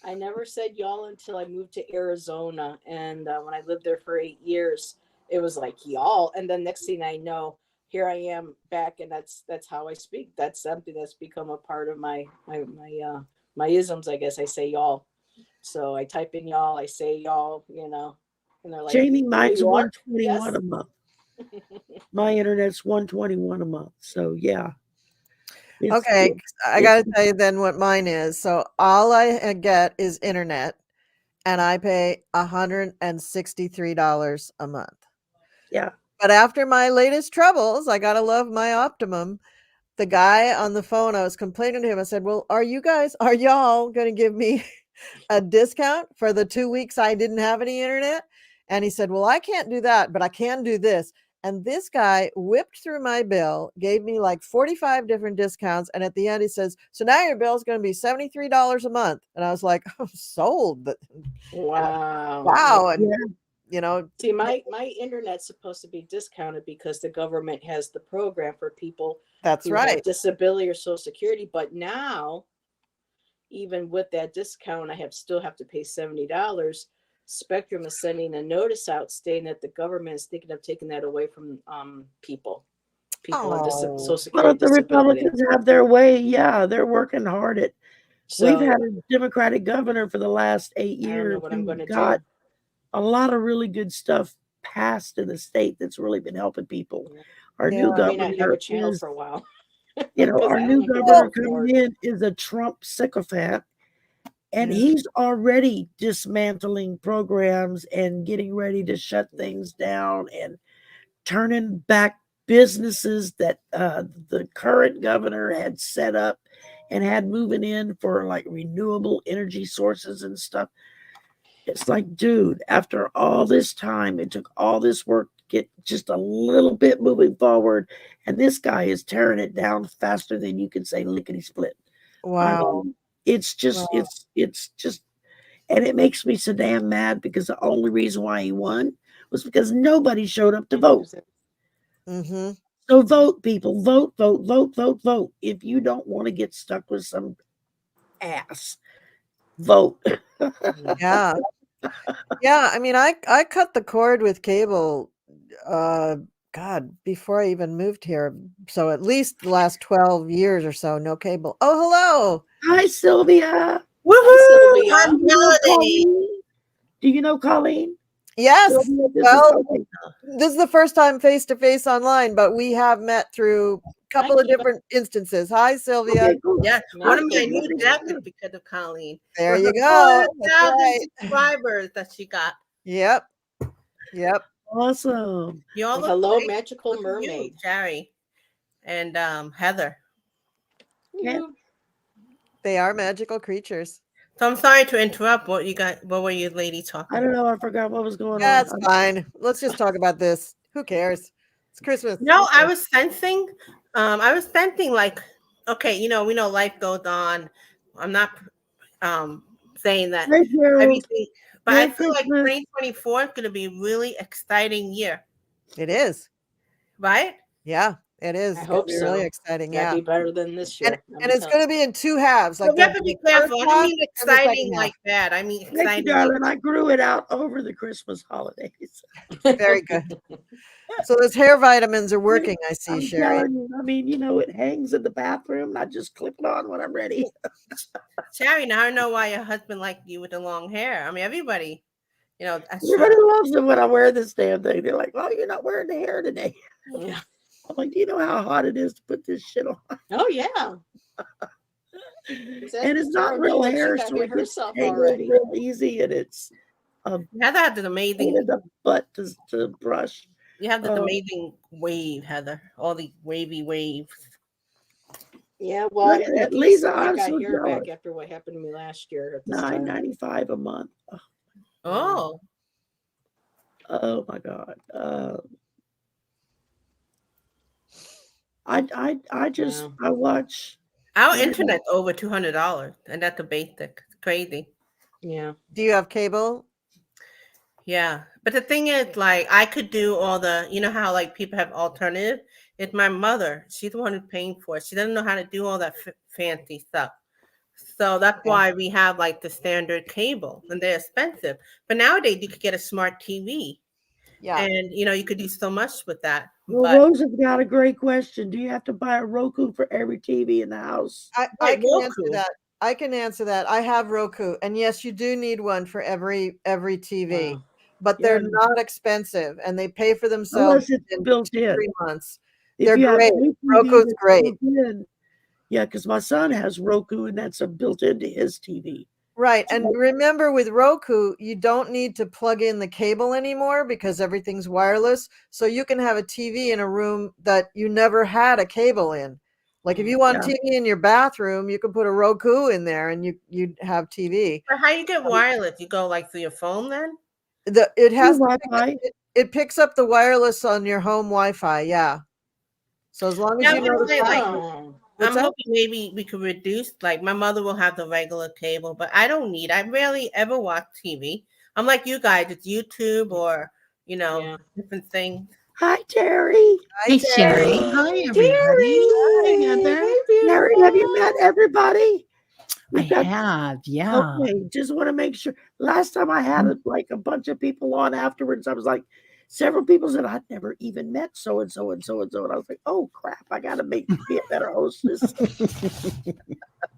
I never said y'all until I moved to Arizona. And when I lived there for 8 years, it was like y'all. And then next thing I know, here I am back, and that's how I speak. That's something that's become a part of my isms, I guess. I say y'all. So I type in y'all, I say y'all, and they're like, Jamie, mine's New York? 121 a month. My internet's 121 a month. So yeah. Okay, I got to tell you then what mine is. So all I get is internet, and I pay $163 a month. Yeah. But after my latest troubles, I got to love my Optimum. The guy on the phone, I was complaining to him. I said, well, are y'all going to give me a discount for the 2 weeks I didn't have any internet? And he said, well, I can't do that, but I can do this. And this guy whipped through my bill, gave me like 45 different discounts. And at the end, he says, so now your bill is going to be $73 a month. And I was like, I'm sold. Wow. Wow. And, see, my internet's supposed to be discounted because the government has the program for people that's who right. have disability or Social Security. But now even with that discount, I still have to pay $70. Spectrum is sending a notice out stating that the government is thinking of taking that away from people on Oh. Social Well, Security if the disability. Republicans have their way, yeah, they're working hard at. We've So had a Democratic governor for the last 8 I don't know years what I'm who going to got do. a lot of really good stuff passed in the state that's really been helping people. Yeah. Our Yeah. new I may not have a governor channel is, for a while. our I new only can governor afford. coming in is a Trump sycophant, and Yeah. he's already dismantling programs and getting ready to shut things down and turning back businesses that the current governor had set up and had moving in for like renewable energy sources and stuff. It's like, dude, after all this time, it took all this work to get just a little bit moving forward, and this guy is tearing it down faster than you can say lickety split. Wow. It's just, Wow. it's just, and it makes me so damn mad because the only reason why he won was because nobody showed up to vote. Mm-hmm. So vote, people, vote, vote, vote, vote, vote. If you don't want to get stuck with some ass, vote. Yeah. Yeah. I mean, I cut the cord with cable, God, before I even moved here. So at least the last 12 years or so, no cable. Oh, hello. Hi, Sylvia. Hi, Sylvia. Happy holidays. Do you know Colleen? Yes. Sylvia, Well, this is the first time face to face online, but we have met through a couple of Kiva. different instances. Hi, Sylvia. Okay, cool. Yes, No, one of my I'm new getting jackets there. because of Colleen. There For you her go. That's 4,000 right. subscribers that she got. Yep. Yep. Awesome. You all Well, look hello, great. magical Look at you, mermaid. Shari and Heather. Yeah. They are magical creatures. So I'm sorry to interrupt. What were you ladies talking I don't know. I forgot what was going That's on. fine. Let's just talk about this. Who cares? It's Christmas. No, I was sensing like, okay, we know life goes on. I'm not saying that Thank you. everything, but I Merry feel like Christmas. 2024 is going to be a really exciting year, It is. right? Yeah, it is. I It's gonna hope be really so. exciting. That'd Yeah. be better than this And year. and it's gonna be in two halves. So Like we have there'll to be be the first careful. I don't half mean and the second exciting half. like that. I mean Thank you, exciting. darling. I grew it out over the Christmas holidays. Very good. So those hair vitamins are working, I see, I'm Shari. telling you. I mean, it hangs in the bathroom. And I just clip it on when I'm ready. Shari, now I know why your husband liked you with the long hair. I mean, everybody, that's Everybody true. loves it when I wear this damn thing. They're like, "Oh, you're not wearing the hair today." Yeah. I'm like, "Do you know how hot it is to put this shit on?" Oh yeah. And it's not real hair, so it gets tangled already. real easy, and it's Heather had this pain amazing. in the butt to brush. You have this amazing wave, Heather. All these wavy waves. Yeah, well, Look at that, Lisa. I I'm got so hair jealous. back after what happened to me last year at this time. $9.95 a month. Oh, Oh my God. I just Wow. I watch. our internet's over $200, and that's a basic. It's crazy. Yeah. Do you have cable? Yeah, but the thing is, like, I could do all the, how like people have alternative. It's my mother. She's the one who's paying for it. She doesn't know how to do all that fancy stuff. So that's why we have like the standard cable, and they're expensive. But nowadays, you could get a smart TV, Yeah. and you could do so much with that. Well, But Rosa's got a great question. Do you have to buy a Roku for every TV in the house? I Wait, can answer Roku? that. I can answer that. I have Roku, and yes, you do need one for every TV, Wow. but they're not expensive, and they pay for themselves Unless it's in built 2 to in. 3 months. If They're you have great. any TV Roku's that's great. built in, yeah, because my son has Roku, and that's built into his TV. Right. And remember, with Roku, you don't need to plug in the cable anymore because everything's wireless. So you can have a TV in a room that you never had a cable in. Like if you want Yeah. TV in your bathroom, you can put a Roku in there and you'd have TV. But how you get wireless? You go like through your phone then? It has to Wi-Fi. it picks up the wireless on your home Wi-Fi. Yeah. So as long as Yeah, you I'm know gonna say, like, What's I'm that? hoping maybe we could reduce, like, my mother will have the regular cable, but I rarely ever watch TV. I'm like you guys, it's YouTube or, different things. Hi, Teri. Hey, Shari. Hi, everybody. Hi, Heather. Hey, Teri, have you met everybody? We've I got have, yeah. okay, just want to make sure. Last time I had like a bunch of people on afterwards, I was like, several people said I'd never even met so and so and so and so, and I was like, oh crap, I got to be a better hostess.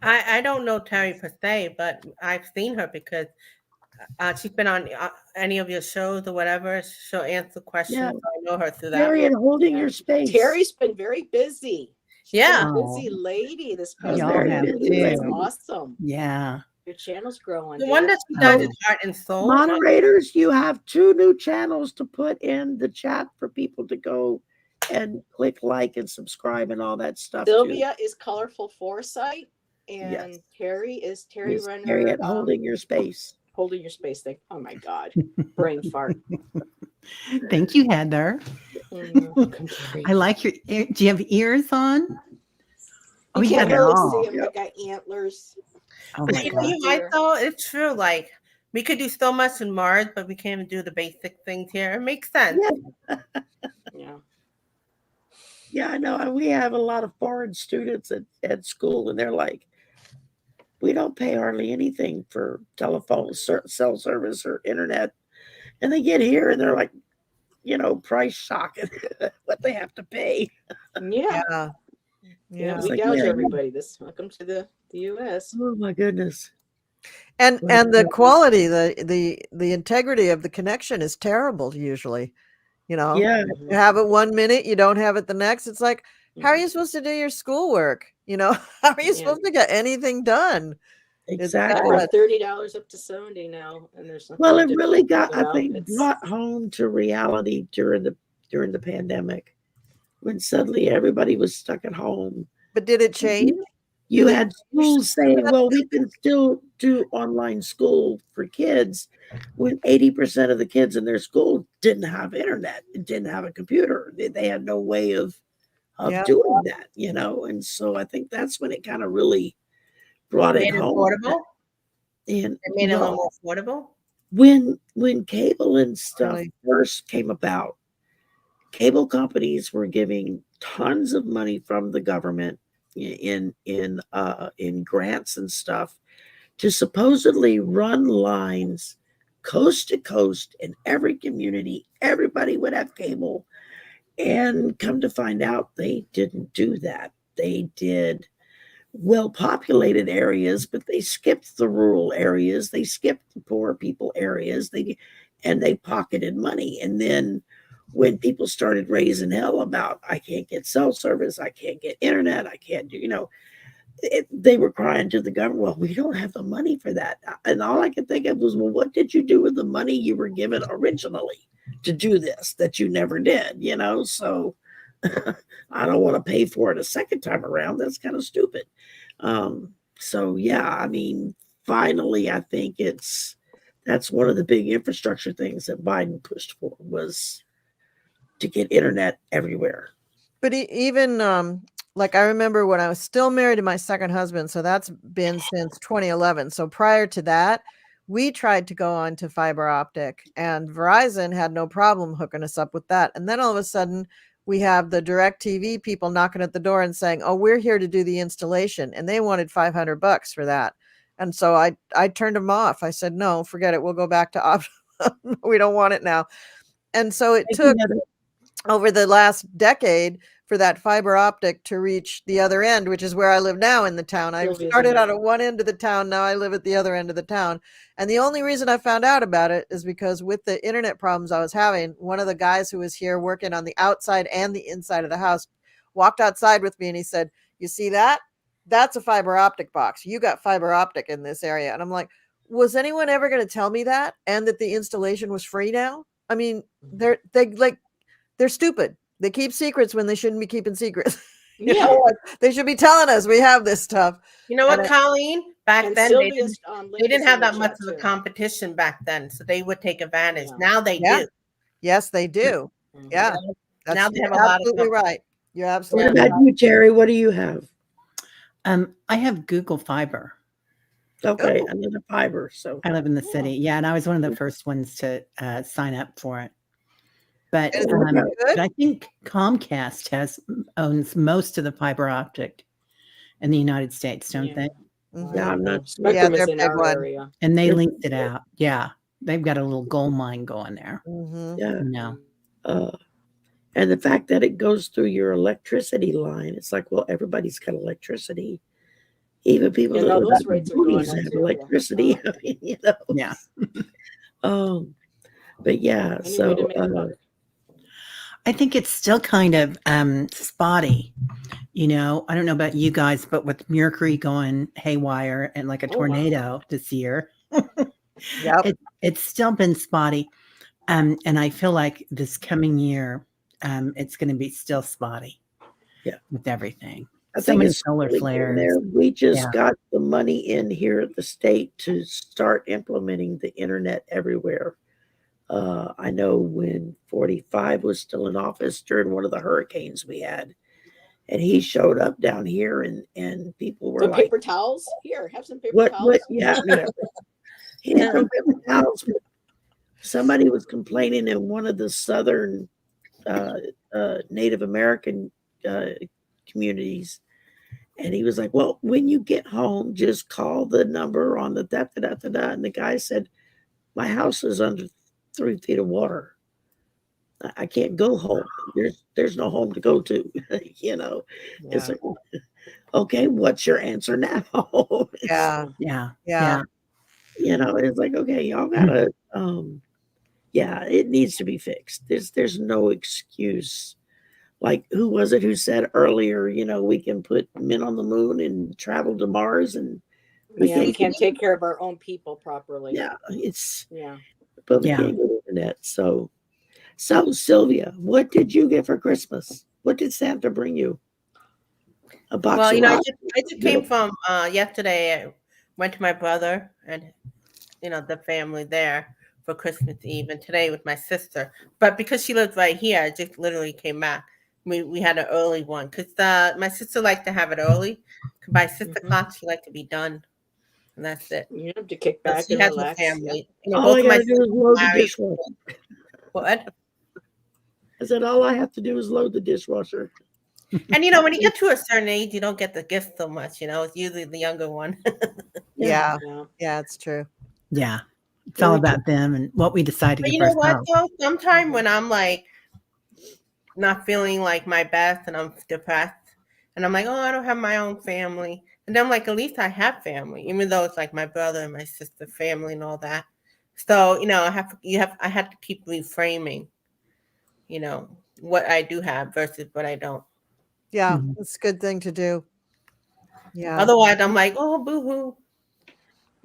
I don't know Teri per se, but I've seen her because she's been on any of your shows or whatever. She'll answer questions. Yeah. So I know her through that. Teri and holding Yeah. your space. Teri's been very busy. She's Yeah. been a busy lady this I was past very year. busy That's too. awesome. Yeah. Your channel's growing. The dude. one that she does is Heart and Soul. Moderators, you have 2 new channels to put in the chat for people to go and click like and subscribe and all that stuff. Sylvia is Colorful Foresight, and Yes. Teri is Too. Teri Renner. Teri at holding your space. Holding your space thing. Oh my God. Brain fart. Thank you, Heather. I like your ear. Do you have ears on? Oh, You you can't got it really all. see them. They got antlers. Oh But my you God. know what, though? It's true. Like, we could do so much in Mars, but we can't even do the basic things here. It makes sense. Yeah. Yeah, I know. And we have a lot of foreign students at school, and they're like, we don't pay hardly anything for telephone, cell service, or internet. And they get here and they're like, price shock at what they have to pay. Yeah. Yeah. Yeah. It's We like, gouge yeah, everybody. Welcome to the US. Oh my goodness. And the quality, the integrity of the connection is terrible usually. Yeah. You have it 1 minute, you don't have it the next. It's like, how are you supposed to do your schoolwork? How are you supposed to get anything done? Exactly. From $30 up to $70 now, and there's nothing Well, it to really do. got, I think, brought home to reality during the pandemic, when suddenly everybody was stuck at home. But did it change? You had schools saying, well, we can still do online school for kids, when 80% of the kids in their school didn't have internet, didn't have a computer. They had no way of doing that, and so I think that's when it kind of really brought it home. Affordable? And it made it a little more affordable? When cable and stuff Really? first came about, cable companies were giving tons of money from the government in grants and stuff to supposedly run lines coast to coast in every community. Everybody would have cable, and come to find out, they didn't do that. They did well-populated areas, but they skipped the rural areas. They skipped the poor people areas. They pocketed money. And then when people started raising hell about, I can't get cell service, I can't get internet, I can't do, they were crying to the government, well, we don't have the money for that. And all I could think of was, well, what did you do with the money you were given originally to do this that you never did, So I don't want to pay for it a second time around. That's kind of stupid. So yeah, I mean, finally, I think that's one of the big infrastructure things that Biden pushed for, was to get internet everywhere. But even like, I remember when I was still married to my second husband, so that's been since 2011. So prior to that, we tried to go on to fiber optic, and Verizon had no problem hooking us up with that. And then all of a sudden, we have the DirecTV people knocking at the door and saying, oh, we're here to do the installation. And they wanted $500 for that. And so I turned them off. I said, no, forget it. We'll go back to Optimum. We don't want it now. And so it took over the last decade for that fiber optic to reach the other end, which is where I live now in the town. I started out at one end of the town. Now I live at the other end of the town. And the only reason I found out about it is because with the internet problems I was having, one of the guys who was here working on the outside and the inside of the house walked outside with me and he said, you see that? That's a fiber optic box. You got fiber optic in this area. And I'm like, was anyone ever going to tell me that? And that the installation was free now? I mean, they're stupid. They keep secrets when they shouldn't be keeping secrets. Yeah. They should be telling us we have this stuff. You know what, Colleen? Back then, they didn't have that much of a competition back then, so they would take advantage. Yeah. Now they do. Yes, they do. Mm-hmm. Yeah. Now they have a lot of absolutely right. You're absolutely right. What about you, Teri? What do you have? I have Google Fiber. Okay, another fiber. So I live in the city. Yeah, and I was one of the first ones to sign up for it. But I think Comcast owns most of the fiber optic in the United States, don't they? Yeah, I'm not. Spectrum they're is in big our one. area. And they They're linked it big. out. Yeah. They've got a little gold mine going there. Yeah. No. And the fact that it goes through your electricity line, it's like, well, everybody's got electricity. Even people Yeah, that no, live those out in the rates are going boonies up have too. electricity. I mean, you know. Yeah. But yeah, Any way to so make a buck. I think it's still kind of spotty. You know, I don't know about you guys, but with Mercury going haywire and like a Oh, wow. tornado this year, Yep. it's still been spotty. And I feel like this coming year, it's going to be still spotty. Yeah. With everything. I So think many it's solar really flares. there. We just Yeah. got the money in here at the state to start implementing the internet everywhere. I know when 45 was still in office during one of the hurricanes we had, and he showed up down here, and people were The like, paper towels? Here, have some paper "What? towels. What? Yeah, you know." He had some paper towels. But somebody was complaining in one of the southern Native American communities. And he was like, "Well, when you get home, just call the number on the da da da da da." And the guy said, "My house is under 3 feet of water. I can't go home. There's no home to go to." You know, it's Yeah. like, okay, what's your answer now? Yeah. Yeah. Yeah. You know, it's like, okay, y'all gotta, yeah, it needs to be fixed. There's no excuse. Like, who was it who said earlier, you know, we can put men on the moon and travel to Mars, and we Yeah, we can't can't take care of our own people properly. yeah, it's Yeah. but we Yeah. can't get internet. So Sylvia, what did you get for Christmas? What did Santa bring you? A box Well, of you know, rocks? I just came from yesterday. I went to my brother and the family there for Christmas Eve, and today with my sister. But because she lives right here, I just literally came back. We had an early one because my sister liked to have it early. By 6 o'clock, she liked to be done, and that's it. You have to kick So back she and has her relax. family. All Both I of my gotta do sisters is load the married. dishwasher. What? I said all I have to do is load the dishwasher. And when you get to a certain age, you don't get the gift so much. It's usually the younger one. Yeah. Yeah. Yeah, it's true. Yeah. It's all about them and what we decide to But give you know what, ourselves. though? Sometime when I'm like not feeling like my best and I'm depressed and I'm like, oh, I don't have my own family. And then I'm like, at least I have family, even though it's like my brother and my sister family and all that. So, I have to keep reframing, what I do have versus what I don't. Yeah, Mhm. it's a good thing to do. Yeah. Otherwise, I'm like, oh, boo-hoo.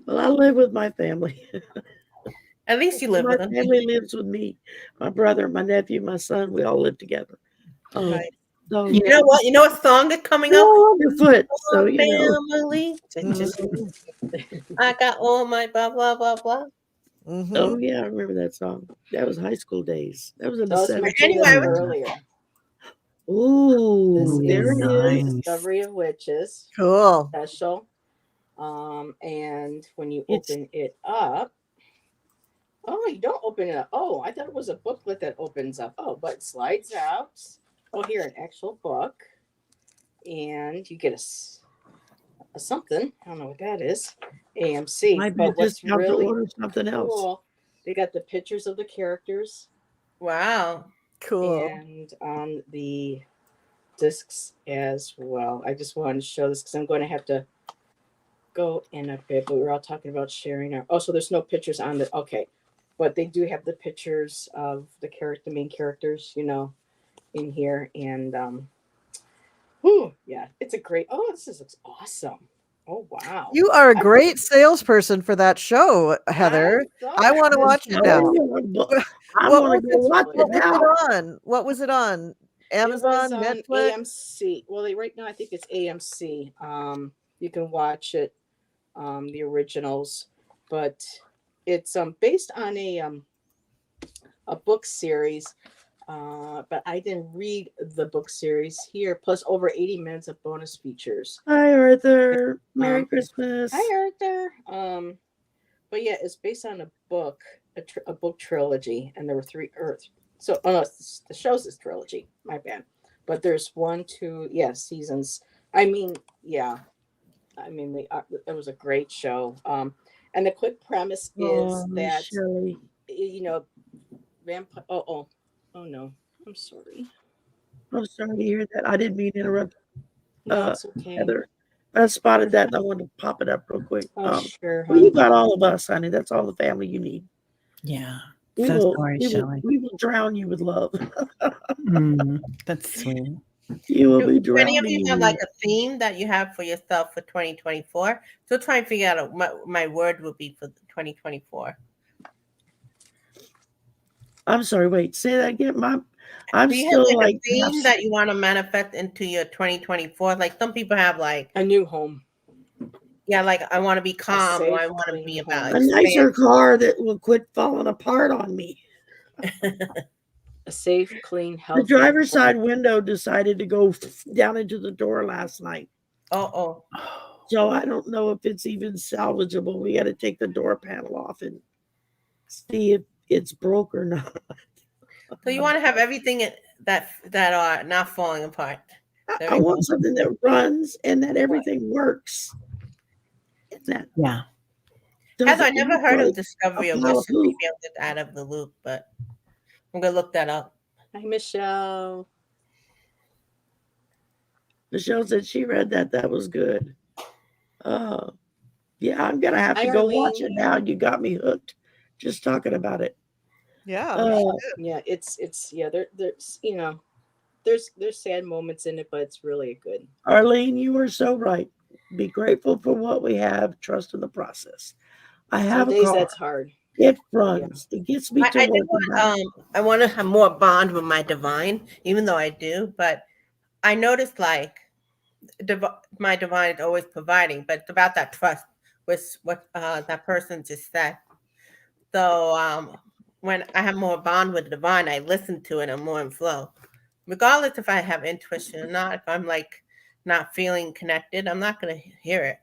Well, I live with my family. At least you live My with them. family lives with me. My brother, my nephew, my son, we all live together. Right. So You know what? You know what song is coming we're up? all underfoot. So, you know. Family. Mhm. I got all my blah, blah, blah, blah. Mhm. Oh yeah, I remember that song. That was high school days. That was in the I was 70s. mentioning Anyway, this earlier. Ooh, This there is it the is. Discovery of Witches Cool. special. And when you It's open it up, oh, you don't open it up. Oh, I thought it was a booklet that opens up. Oh, but it slides out. Oh, here, an actual book. And you get a something. I don't know what that is. AMC. might be a But what's discount to really order something else. cool, they got the pictures of the characters Wow. Cool. and on the discs as well. I just wanted to show this because I'm going to have to go in a bit, but we're all talking about sharing our. Oh, so there's no pictures on the. Okay, but they do have the pictures of the main characters, in here, and yeah, it's a great. Oh, this looks awesome. Oh wow, You are a great salesperson for that show, Heather. I want to watch it now. I What want to was go watch it now. on? What was it on? Amazon, It was on Netflix? AMC. Well, right now I think it's AMC. You can watch it, the originals, but it's based on a book series. But I didn't read the book series here. Plus, over 80 minutes of bonus features. Hi Arthur, Merry Christmas. Hi, Arthur. But yeah, it's based on a book, a book trilogy, and there were 3 Earths. So, oh no, the show's is trilogy. My bad. But there's 1, 2, seasons. I mean, yeah. I mean, it was a great show. And the quick premise is Oh, that, Shirley. you know, vampire. Oh no, I'm sorry. I'm sorry to hear that. I didn't mean to interrupt, No, it's okay. Heather. I spotted that and I wanted to pop it up real quick. Oh, sure, Well, you hon. got all of us, honey. That's all the family you need. Yeah. We So will, sorry, we will, Shelley. we will drown you with love. That's sweet. You will be Do any of drowning you in have like me. a theme that you have for yourself for 2024? So try and figure out what my word would be for 2024. I'm sorry. Wait, say that again. I'm Do you have still like a like theme that you want to manifest into your 2024? Like some people have like A new home. yeah, like I want to be calm or safe, I want to clean be home. about a nicer car that will quit falling apart on me. A safe, clean, The healthy. driver's side window decided to go down into the door last night. Oh. So I don't know if it's even salvageable. We got to take the door panel off and see if it's broke or not. So you want to have everything that are not falling apart. I want something that runs and that everything works. And that Yeah. Heather, I never heard of like Discovery a of pile Wishes. of poop. Maybe I'm just out of the loop, but I'm gonna look that up. Hi, Michelle. Michelle said she read that. That was good. Yeah, I'm gonna have Hi, to go Arlene. watch it now. You got me hooked just talking about it. Yeah. Yeah, it's there's there's sad moments in it, but it's really good. Arlene, you are so right. Be grateful for what we have. Trust in the process. I have Some a days car. that's hard. It runs. It gets me to I do work. want, I want to have more bond with my divine, even though I do. But I noticed like my divine is always providing, but it's about that trust with what that person just said. So when I have more bond with the divine, I listen to it. I'm more in flow, regardless if I have intuition or not. If I'm like not feeling connected, I'm not going to hear it.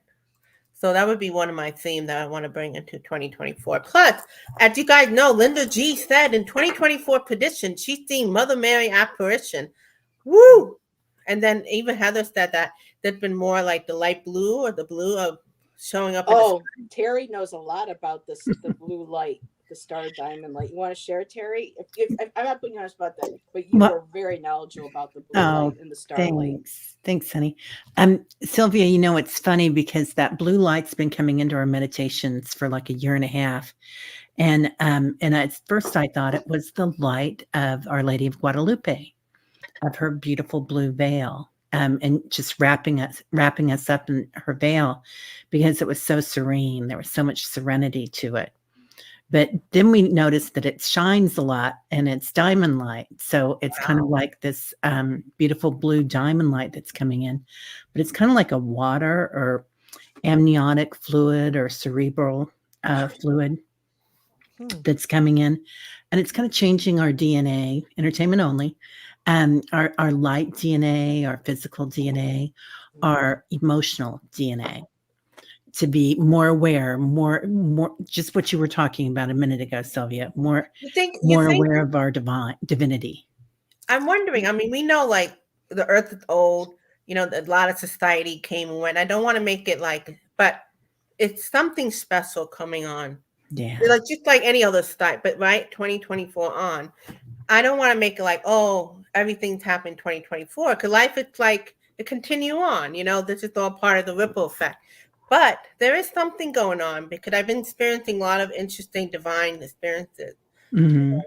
So that would be one of my themes that I want to bring into 2024. Plus, as you guys know, Linda G said in 2024 prediction, she's seen Mother Mary apparition. Woo! And then even Heather said that there's been more like the light blue or the blue of showing up. Oh, Teri knows a lot about this, the blue light, the star diamond light. You want to share, Teri? If I'm not putting you on the spot, but you are very knowledgeable about the blue light and the starlight. Thanks, honey. Sylvia, you know, it's funny because that blue light's been coming into our meditations for like a year and a half. And at first I thought it was the light of Our Lady of Guadalupe, of her beautiful blue veil. And just wrapping us up in her veil because it was so serene. There was so much serenity to it. But then we noticed that it shines a lot and it's diamond light. So it's kind of like this beautiful blue diamond light that's coming in. But it's kind of like a water or amniotic fluid or cerebral fluid that's coming in. And it's kind of changing our DNA, entertainment only, our light DNA, our physical DNA, our emotional DNA. To be more aware, more just what you were talking about a minute ago, Sylvia, more aware of our divinity. I'm wondering, I mean, we know like the earth is old, you know, a lot of society came and went. I don't want to make it like, but it's something special coming on. Yeah. Like just like any other start, but right, 2024 on. I don't want to make it like, oh, everything's happened 2024, because life is like it continue on, you know, this is all part of the ripple effect. But there is something going on because I've been experiencing a lot of interesting divine experiences. Mm-hmm.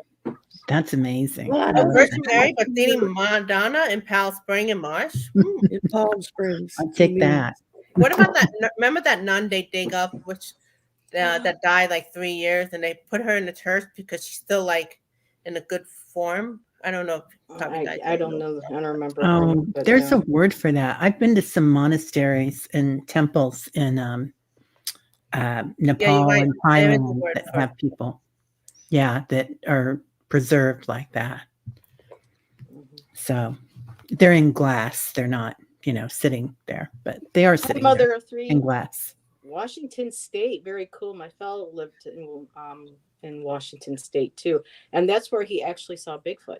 That's amazing. Virgin Mary, but seeing Madonna in Powell Spring and Marsh. In Palm Springs. I'll take that. What about that? Remember that nun they dig up, which that died like 3 years, and they put her in the church because she's still like in a good form. I don't know. I don't know. I don't remember. Oh, there's a word for that. I've been to some monasteries and temples in Nepal and Thailand that have people, that are preserved like that. So they're in glass. They're not, sitting there, but they are sitting mother there of three in glass. Washington State, very cool. My fellow lived in Washington State too, and that's where he actually saw Bigfoot.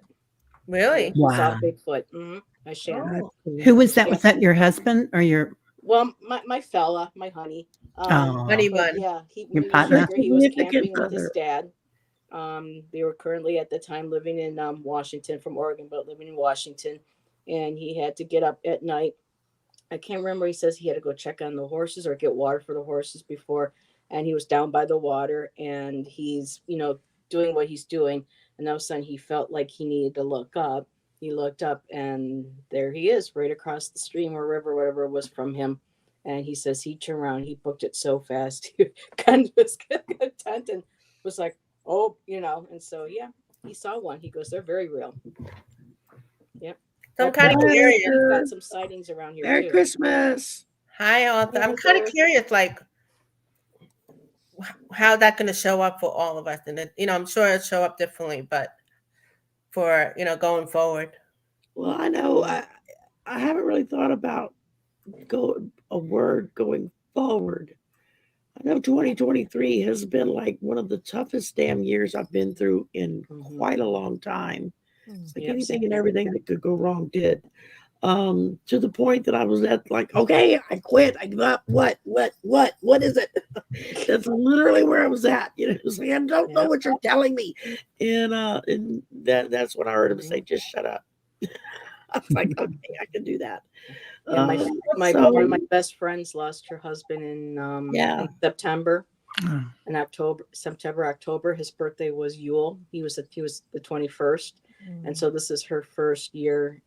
Really? Wow. Saw Bigfoot. I Who was that? Was that your husband or your? Well, my fella, my honey. Oh, Honey But bun. yeah, your when he was partner. younger, he was Significant camping with his other. dad. They were currently at the time living in Washington, from Oregon, but living in Washington. And he had to get up at night. I can't remember. He says he had to go check on the horses or get water for the horses before. And he was down by the water, and he's, doing what he's doing. And all of a sudden, he felt like he needed to look up. He looked up, and there he is, right across the stream or river, whatever it was from him. And he says he turned around, he booked it so fast, he kind of was content and was like, oh, and so yeah, he saw one. He goes, they're very real. Yep. So I'm kind of Bye, curious. We've got Arthur. some sightings around here Merry too. Christmas. Hi, Arthur. I'm kind of curious, like, how that going to show up for all of us, and I'm sure it'll show up differently, but for going forward. Well, I know I haven't really thought about a word going forward. I know 2023 has been like one of the toughest damn years I've been through in quite a long time. It's like anything and everything that could go wrong did. To the point that I was at like, okay, I quit, I give up. What is it? That's literally where I was at. It was like, I don't know what you're telling me. And that's when I heard him say, just shut up. I was like, okay, I can do that. Yeah, one of my best friends lost her husband in September. In September, October. His birthday was Yule. He was the 21st. And so this is her first year,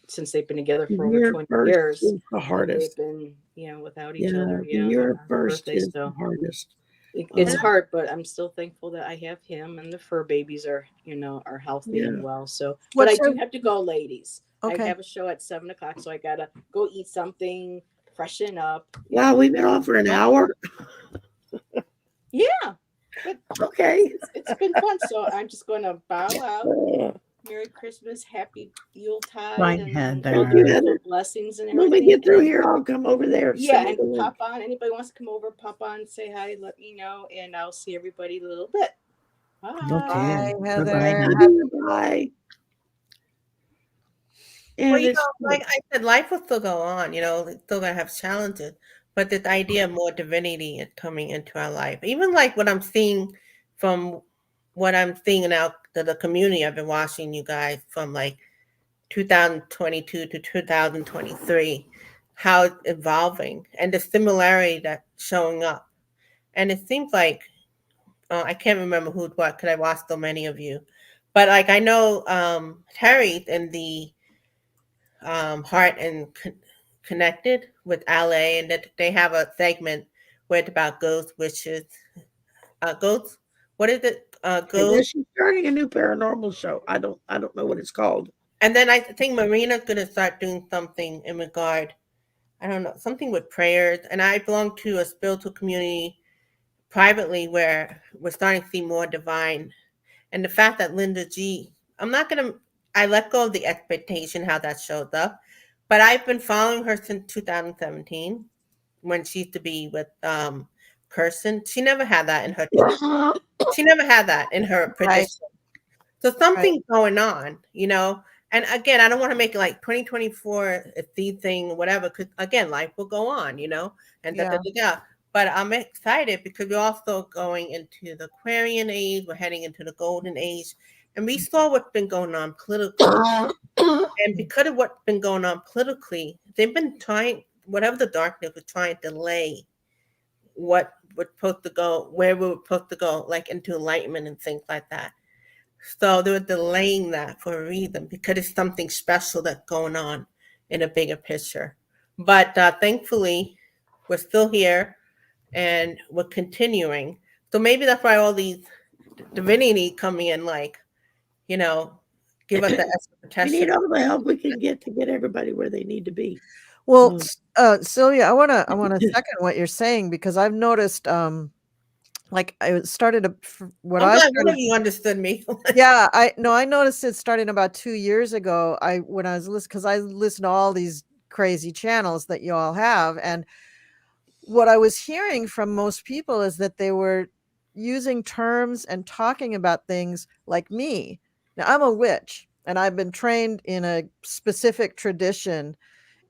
since they've been together for over 20 years. Is the hardest. They've been, without each other. The year first is the hardest. It's hard, but I'm still thankful that I have him, and the fur babies are healthy and well. So, but I do have to go, ladies. Okay. I have a show at 7:00, so I gotta go eat something, freshen up. Wow, we've been on for an hour. Yeah. But okay. It's been fun. So I'm just going to bow out. Merry Christmas, happy Yuletide, Heather. Blessings and everything. When we get through here, I'll come over there. Yeah, and pop on. Anybody wants to come over, pop on, say hi, let me know, and I'll see everybody a little bit. Bye. Bye, Heather. Bye. Well, like I said, life will still go on. It's still gonna have challenges, but this idea of more divinity is coming into our life. Even like what I'm seeing from what I'm seeing out to the community. I've been watching you guys from like 2022 to 2023, how it's evolving and the similarity that's showing up. And it seems like I can't remember who it was because I watched so many of you, but like I know Teri in the Heart and Connected with LA, and that they have a segment where it's about ghost wishes. Ghosts. What is it? Ghost. She's starting a new paranormal show. I don't know what it's called. And then I think Marina's gonna start doing something in regard, I don't know, something with prayers. And I belong to a spiritual community privately where we're starting to see more divine. And the fact that Linda G, I let go of the expectation how that shows up, but I've been following her since 2017 when she used to be with Kirsten. She never had that in her. She never had that in her prediction. So something's going on, And again, I don't want to make it like 2024 a thing, whatever, because again, life will go on, and But I'm excited because we're also going into the Aquarian age. We're heading into the Golden Age. And we saw what's been going on politically. And because of what's been going on politically, they've been trying, whatever the darkness was trying to delay what we're supposed to go, where we were supposed to go, like into enlightenment and things like that. So they were delaying that for a reason, because it's something special that's going on in a bigger picture. But thankfully, we're still here and we're continuing. So maybe that's why all these divinity coming in, like, give us that extra protection. We need all the help we can get to get everybody where they need to be. Well, Sylvia, I wanna second what you're saying, because I've noticed like I started one of you understood me. Yeah, I noticed it starting about 2 years ago. When I was listening, because I listen to all these crazy channels that you all have, and what I was hearing from most people is that they were using terms and talking about things like me. Now, I'm a witch, and I've been trained in a specific tradition,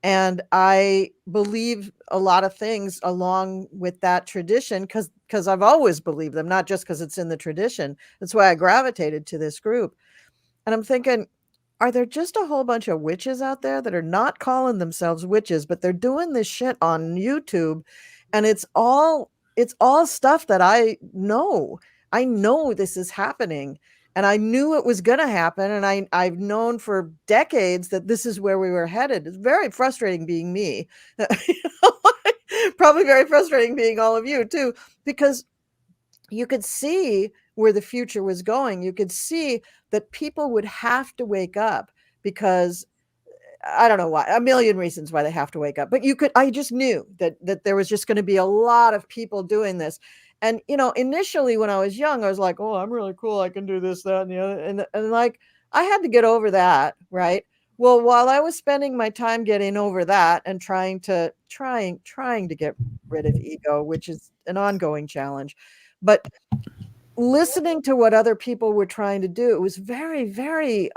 And I believe a lot of things along with that tradition because I've always believed them, not just because it's in the tradition. That's why I gravitated to this group. And I'm thinking, are there just a whole bunch of witches out there that are not calling themselves witches, but they're doing this shit on YouTube? And it's all stuff that I know. I know this is happening. And I knew it was going to happen. And I've known for decades that this is where we were headed. It's very frustrating being me. Probably very frustrating being all of you too, because you could see where the future was going. You could see that people would have to wake up because I don't know why, a million reasons why they have to wake up, but I just knew that there was just going to be a lot of people doing this. And, initially when I was young, I was like, oh, I'm really cool. I can do this, that, and the other. And like, I had to get over that. Right. Well, while I was spending my time getting over that and trying to get rid of ego, which is an ongoing challenge, but listening to what other people were trying to do, it was very, very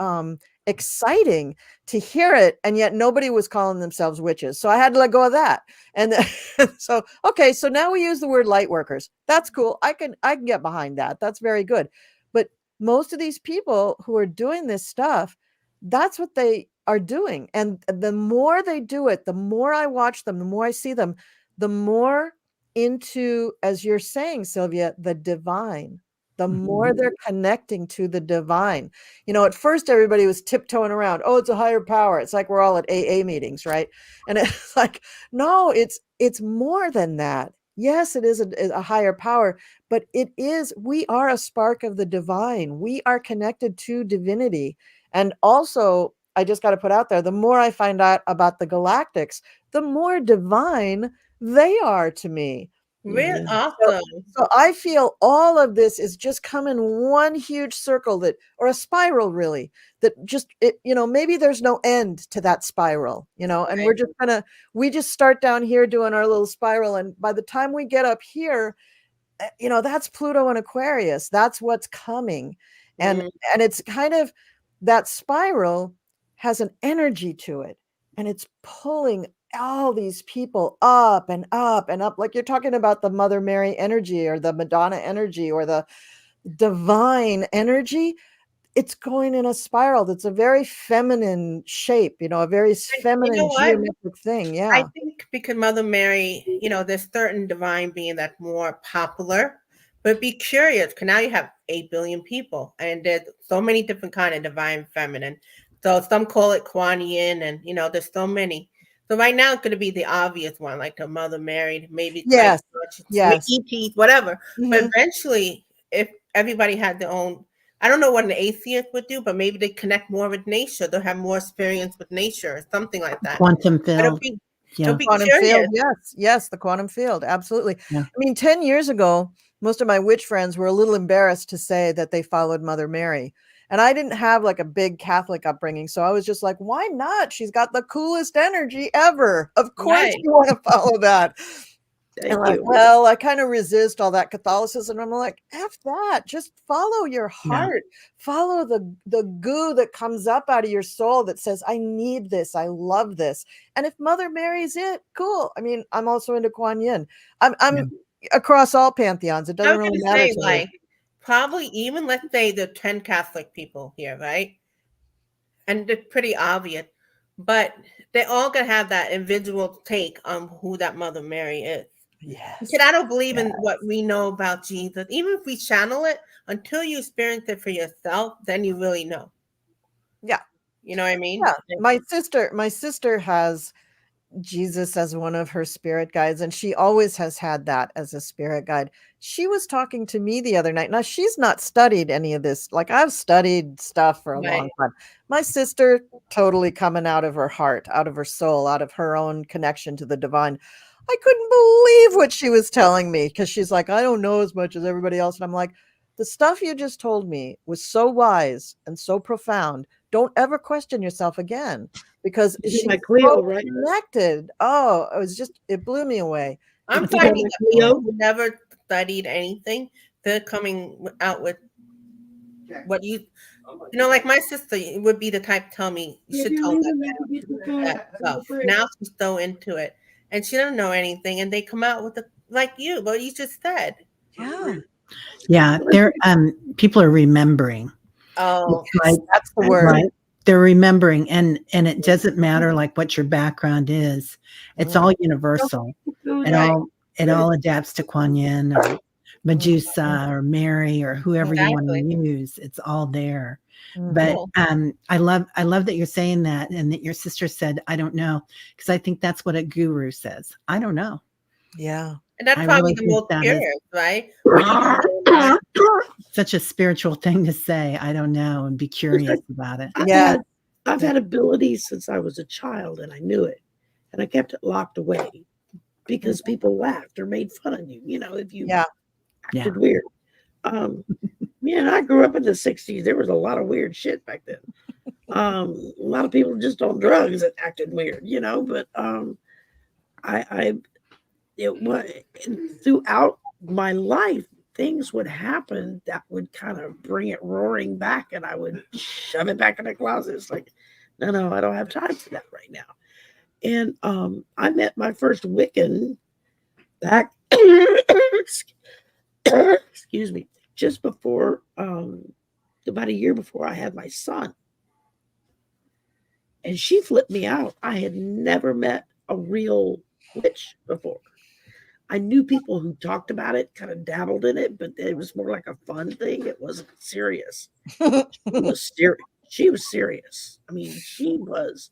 exciting to hear it. And yet nobody was calling themselves witches. So I had to let go of that. And so, okay, so now we use the word light workers. That's cool. I can get behind that. That's very good. But most of these people who are doing this stuff, that's what they are doing. And the more they do it, the more I watch them, the more I see them, the more into, as you're saying, Sylvia, the divine, the more they're connecting to the divine. At first everybody was tiptoeing around. Oh, it's a higher power. It's like we're all at AA meetings, right? And it's like, no, it's more than that. Yes, it is a higher power, but we are a spark of the divine. We are connected to divinity. And also, I just got to put out there, the more I find out about the galactics, the more divine they are to me. Really Yeah. awesome. So I feel all of this is just come in one huge circle or a spiral really, that just, maybe there's no end to that spiral, and we just start down here doing our little spiral. And by the time we get up here, that's Pluto and Aquarius. That's what's coming. And it's kind of, that spiral has an energy to it, and it's pulling all these people up and up and up. Like you're talking about the Mother Mary energy or the Madonna energy or the divine energy. It's going in a spiral that's a very feminine shape, a very feminine geometric thing. Yeah. I think because Mother Mary, there's certain divine being that's more popular, but be curious, because now you have 8 billion people and there's so many different kind of divine feminine. So some call it Kuan Yin, and there's so many. So right now it's going to be the obvious one, like the Mother Mary, maybe yes, ET, whatever. But eventually, if everybody had their own, I don't know what an atheist would do, but maybe they connect more with nature. They'll have more experience with nature or something like that. Quantum field. Don't be quantum curious. field. Yes, the quantum field. Absolutely. Yeah. I mean, 10 years ago, most of my witch friends were a little embarrassed to say that they followed Mother Mary. And I didn't have like a big Catholic upbringing. So I was just like, why not? She's got the coolest energy ever. Of course you want to follow that. Thank Like, you. well, I kind of resist all that Catholicism. I'm like, F that. Just follow your heart. Follow the goo that comes up out of your soul that says, I need this. I love this. And if Mother Mary's it, cool. I mean, I'm also into Kuan Yin. I'm across all pantheons. It doesn't really matter to me. Probably even, let's say, the 10 Catholic people here, right? And it's pretty obvious, but they all gonna have that individual take on who that Mother Mary is. Yes. Because I don't believe in what we know about Jesus. Even if we channel it, until you experience it for yourself, then you really know. Yeah. You know what I mean? Yeah. My sister has Jesus as one of her spirit guides, and she always has had that as a spirit guide. She was talking to me the other night. Now, she's not studied any of this. Like, I've studied stuff for a long time. My sister, totally coming out of her heart, out of her soul, out of her own connection to the divine. I couldn't believe what she was telling me, because she's like, I don't know as much as everybody else. And I'm like, the stuff you just told me was so wise and so profound. Don't ever question yourself again, because she's so connected. Oh, it blew me away. I'm finding that people who never studied anything, they're coming out with what you know, like my sister would be the type to tell me you should tone that stuff. Now she's so into it, and she doesn't know anything, and they come out with like you, what you just said. Yeah. Yeah, they're people are remembering. Oh, Like, that's the word. right? They're remembering, and it doesn't matter like what your background is. It's all universal. It all adapts to Kuan Yin or Medusa or Mary or whoever you want to use. It's all there. But I love that you're saying that, and that your sister said, I don't know, because I think that's what a guru says. I don't know. Yeah. And that's I probably really the think most that curious, right? Such a spiritual thing to say. I don't know, and be curious about it. I've had abilities since I was a child, and I knew it, and I kept it locked away because people laughed or made fun of you. You know, if you acted weird. Yeah, I grew up in the '60s. There was a lot of weird shit back then. A lot of people just on drugs that acted weird, you know. But it was throughout my life, things would happen that would kind of bring it roaring back, and I would shove it back in the closet. It's like, no, I don't have time for that right now. And I met my first Wiccan back, excuse me, just before, about a year before I had my son. And she flipped me out. I had never met a real witch before. I knew people who talked about it, kind of dabbled in it, but it was more like a fun thing. It wasn't serious. She was serious. I mean, she was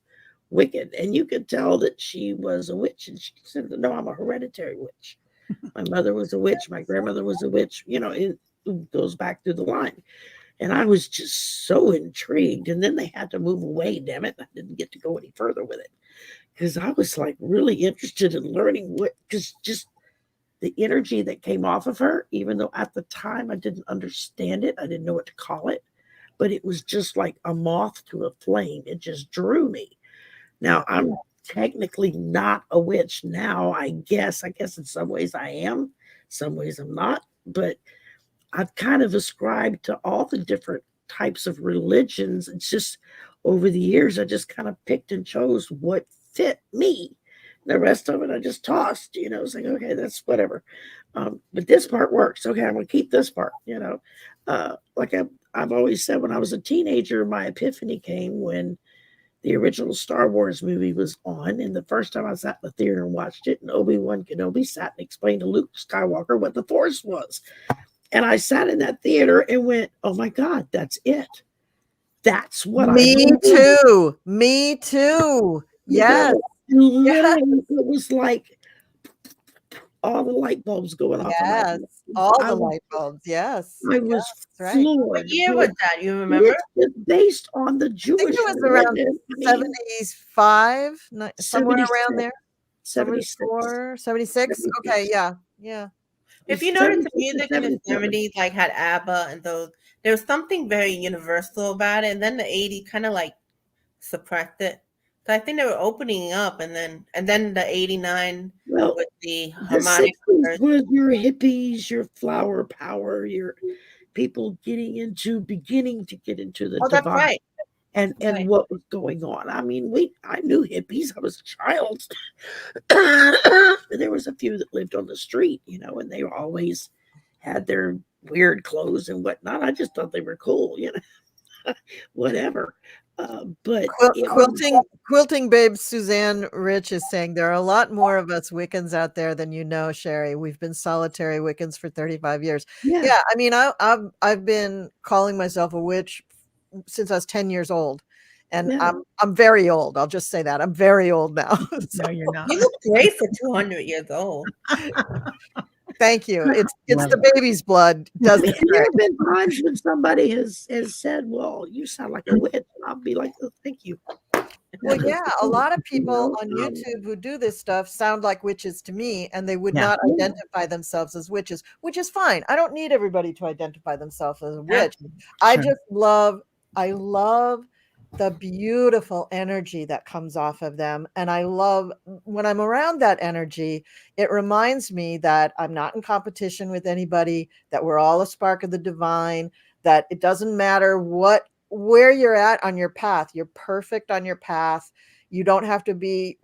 wicked. And you could tell that she was a witch. And she said, no, I'm a hereditary witch. My mother was a witch. My grandmother was a witch. You know, it goes back through the line. And I was just so intrigued. And then they had to move away, damn it. I didn't get to go any further with it. Because I was like really interested in learning what, because just the energy that came off of her, even though at the time I didn't understand it, I didn't know what to call it, but it was just like a moth to a flame. It just drew me. Now I'm technically not a witch now, I guess in some ways I am, some ways I'm not, but I've kind of ascribed to all the different types of religions. It's just over the years, I just kind of picked and chose what fit me. The rest of it, I just tossed, you know, saying, okay, that's whatever. But this part works. Okay, I'm going to keep this part, you know. Like I've always said, when I was a teenager, my epiphany came when the original Star Wars movie was on. And the first time I sat in the theater and watched it, and Obi-Wan Kenobi sat and explained to Luke Skywalker what the Force was. And I sat in that theater and went, oh my God, that's it. That's what Me too. Me too. Yes. Literally, it was like all the light bulbs going off. Yes, all the light bulbs. Yes, I was right. floored. What year was that? You remember? It's based on the Jewish. I think it was around 75, somewhere around there. 74, 76. Okay, yeah. If you notice, the music in the 70s like had ABBA and those, there was something very universal about it, and then the 80s kind of like suppressed it. So I think they were opening up, and then the 89 with the harmonic. The 60s was your hippies, your flower power, your people beginning to get into the divine. That's right. And what was going on. I mean, I knew hippies. I was a child. There was a few that lived on the street, you know, and they always had their weird clothes and whatnot. I just thought they were cool, you know, whatever. But quilting babe Suzanne Rich is saying there are a lot more of us Wiccans out there than you know, Shari. We've been solitary Wiccans for 35 years. Yeah, I mean, I've been calling myself a witch since I was 10 years old, and I'm very old. I'll just say that I'm very old now. So. No, you're not. You look great for 200 years old. Thank you. It's the baby's blood. Doesn't it? There have been times when somebody has said, "Well, you sound like a witch," and I'll be like, "Oh, thank you." Well, yeah, a lot of people on YouTube who do this stuff sound like witches to me, and they would not identify themselves as witches, which is fine. I don't need everybody to identify themselves as a witch. I love the beautiful energy that comes off of them. And I love when I'm around that energy, it reminds me that I'm not in competition with anybody, that we're all a spark of the divine, that it doesn't matter where you're at on your path. You're perfect on your path. You don't have to be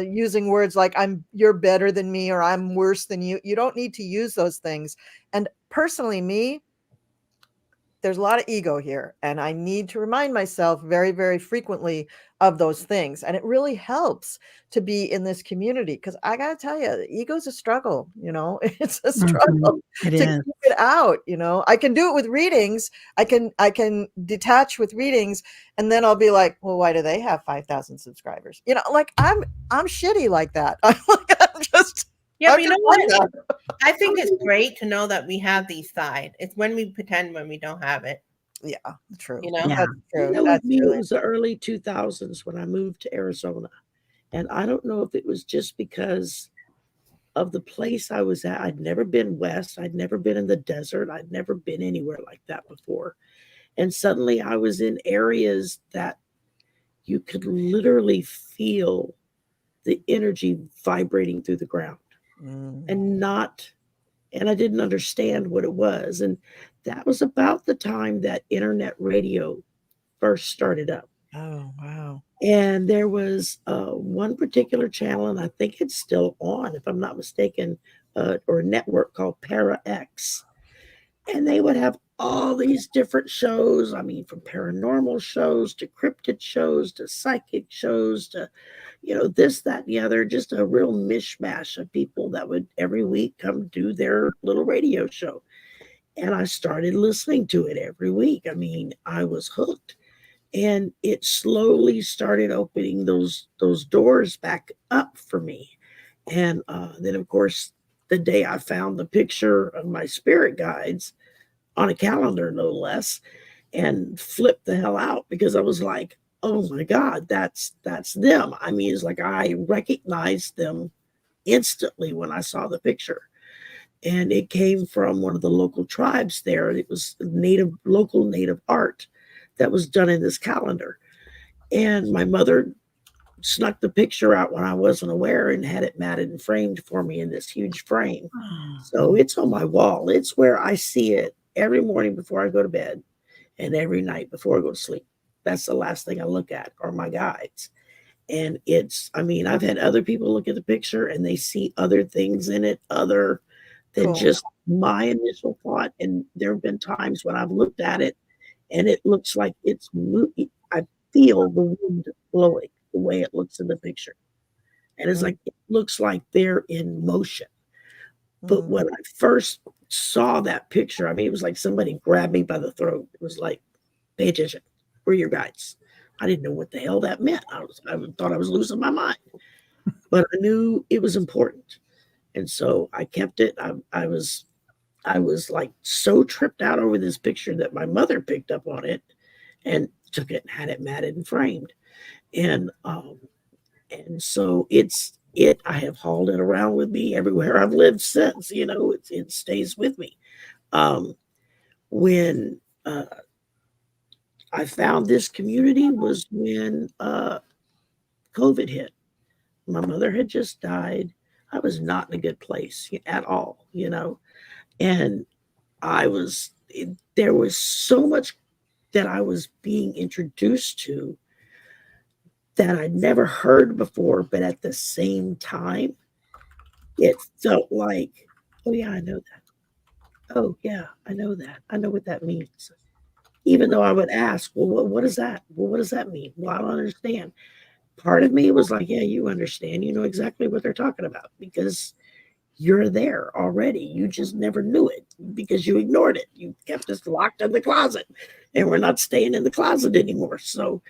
using words like you're better than me or I'm worse than you. You don't need to use those things. And personally, there's a lot of ego here, and I need to remind myself very, very frequently of those things. And it really helps to be in this community, because I got to tell you, ego is a struggle. It's a struggle It to is. keep it out. I can do it with readings. I can detach with readings, and then I'll be like, well, why do they have 5,000 subscribers? Like I'm shitty like that. I'm just. Yeah, I'm but you know just like what? that. I think it's great to know that we have these side. It's when we pretend when we don't have it. Yeah, true. You know? Yeah. That's true. With That's me, it really was the early 2000s when I moved to Arizona. And I don't know if it was just because of the place I was at. I'd never been west. I'd never been in the desert. I'd never been anywhere like that before. And suddenly I was in areas that you could literally feel the energy vibrating through the ground and I didn't understand what it was. And that was about the time that internet radio first started up. Oh, wow. And there was one particular channel, and I think it's still on, if I'm not mistaken, or a network called Para X. And they would have all these different shows. I mean, from paranormal shows to cryptid shows to psychic shows to, this, that, and the other, just a real mishmash of people that would every week come do their little radio show. And I started listening to it every week. I mean, I was hooked. And it slowly started opening those doors back up for me. And then, of course, the day I found the picture of my spirit guides on a calendar, no less, and flipped the hell out, because I was like, oh my God, that's them. I mean, it's like I recognized them instantly when I saw the picture. And it came from one of the local tribes there. It was local native art that was done in this calendar. And my mother snuck the picture out when I wasn't aware and had it matted and framed for me in this huge frame. So it's on my wall. It's where I see it every morning before I go to bed and every night before I go to sleep. That's the last thing I look at, are my guides. And I've had other people look at the picture and they see other things in it other than Cool. just my initial thought. And there have been times when I've looked at it and it looks like it's moving. I feel the wind blowing the way it looks in the picture. And it's like, it looks like they're in motion. But when I first saw that picture, it was like somebody grabbed me by the throat. It was like, pay attention. We're your guides. I didn't know what the hell that meant. I thought I was losing my mind. But I knew it was important. And so I kept it. I was like so tripped out over this picture that my mother picked up on it and took it and had it matted and framed. And so I have hauled it around with me everywhere I've lived since. It stays with me. When I found this community was when COVID hit. My mother had just died. I was not in a good place at all, and there was so much that I was being introduced to that I'd never heard before, but at the same time, it felt like, oh yeah, I know that. Oh yeah, I know that. I know what that means. Even though I would ask, well, what is that? Well, what does that mean? Well, I don't understand. Part of me was like, yeah, you understand. You know exactly what they're talking about because you're there already. You just never knew it because you ignored it. You kept us locked in the closet and we're not staying in the closet anymore. So,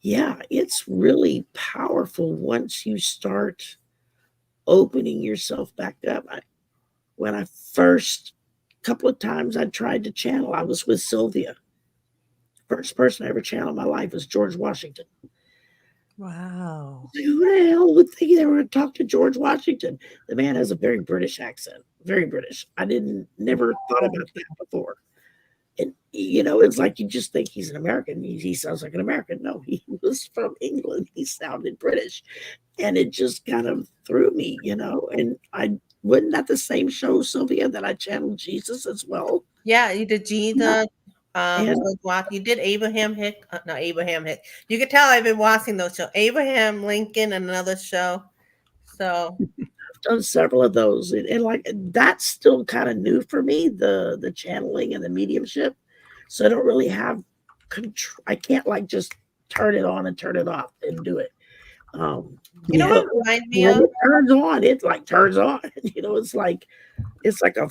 yeah, it's really powerful once you start opening yourself back up. When I first couple of times I tried to channel, I was with Sylvia. First person I ever channeled in my life was George Washington. Wow. Who the hell would think they were going to talk to George Washington? The man has a very British accent, very British. I never thought about that before. And, it's like you just think he's an American. He sounds like an American. No, he was from England. He sounded British. And it just kind of threw me, and I wasn't at the same show, Sylvia, that I channeled Jesus as well. Yeah, you did Jesus. And George Washington. You did Abraham Hick. No, Abraham Hick. You could tell I've been watching those shows. Abraham Lincoln, another show. So I've done several of those, and like that's still kind of new for me, the channeling and the mediumship. So I don't really have control. I can't like just turn it on and turn it off and do it. you know Yeah. what But it reminds me when of? it turns on, it like turns on. It's like a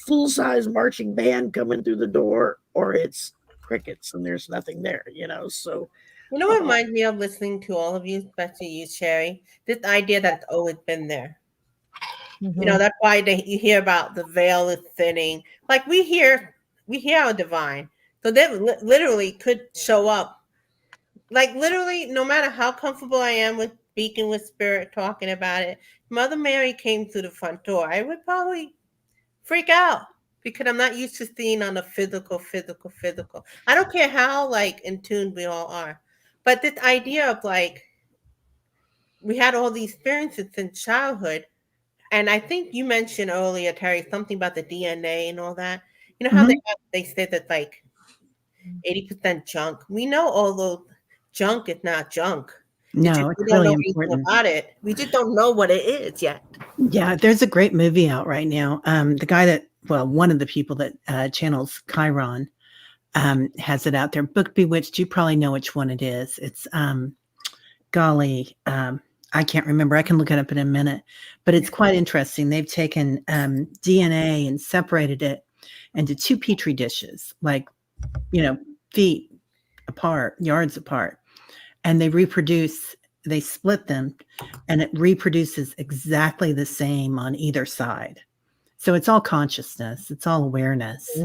full size marching band coming through the door, or it's crickets and there's nothing there. So You know what it reminds me of listening to all of you, especially you, Sherry? This idea that it's always been there. You know, Mhm. that's why you hear about the veil is thinning. Like we hear our divine. So they literally could show up. Like literally, no matter how comfortable I am with speaking with spirit, talking about it, Mother Mary came through the front door, I would probably freak out because I'm not used to seeing on a physical. I don't care how like in tune we all are. But this idea of like we had all these experiences in childhood. And I think you mentioned earlier, Terry, something about the DNA and all that. You know how Mhm. they said that like 80% junk. We know all those junk is not junk. It's just No, we it's don't really know anything important. about it. We just don't know what it is yet. Yeah, there's a great movie out right now. The guy one of the people that channels Chiron has it out there. Book Bewitched. You probably know which one it is. It's golly, I can't remember. I can look it up in a minute, but it's quite interesting. They've taken DNA and separated it into two petri dishes, like feet apart, yards apart, and they split them, and it reproduces exactly the same on either side. So it's all consciousness, it's all awareness,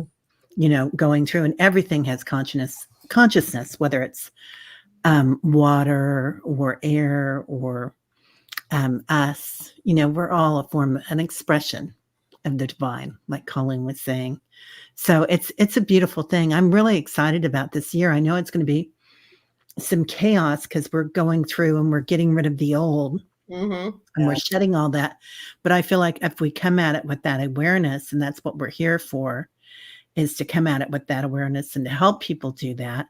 going through, and everything has consciousness, whether it's water or air or us. We're all an expression of the divine, like Colin was saying. So it's a beautiful thing. I'm really excited about this year. I know it's going to be some chaos because we're going through and we're getting rid of the old Mm-hmm. and we're shedding all that. But I feel like if we come at it with that awareness, and that's what we're here for, is to come at it with that awareness and to help people do that.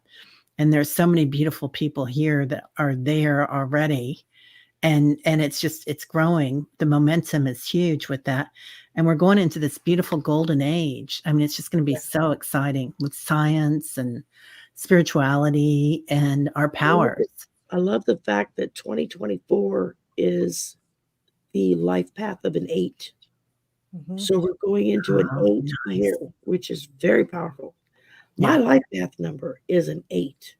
And there's so many beautiful people here that are there already. And it's growing. The momentum is huge with that. And we're going into this beautiful golden age. I mean, it's just going to be so exciting with science and spirituality and our powers. I love the fact that 2024 is the life path of an 8. Mhm. So we're going into an Oh, 8 nice. year, which is very powerful. My Yeah. life path number is an 8.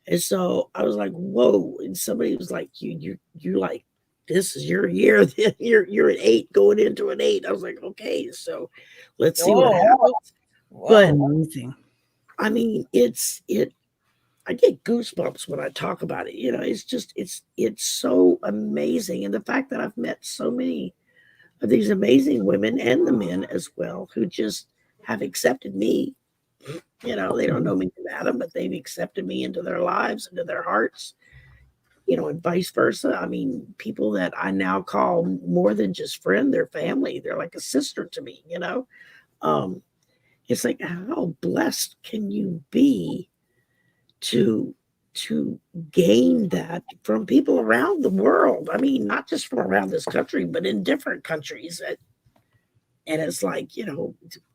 And so I was like, whoa. And somebody was like, you like, this is your year. Then you're an 8 going into an 8. I was like, okay, so let's see what happens. But Amazing. I mean, I get goosebumps when I talk about it. It's so amazing. And the fact that I've met so many of these amazing women and the men as well who just have accepted me. They don't know me from Adam, but they've accepted me into their lives, into their hearts, and vice versa. I mean, people that I now call more than just friend, they're family. They're like a sister to me. Um, it's like, how blessed can you be to gain that from people around the world? I mean, not just from around this country, but in different countries. And it's like,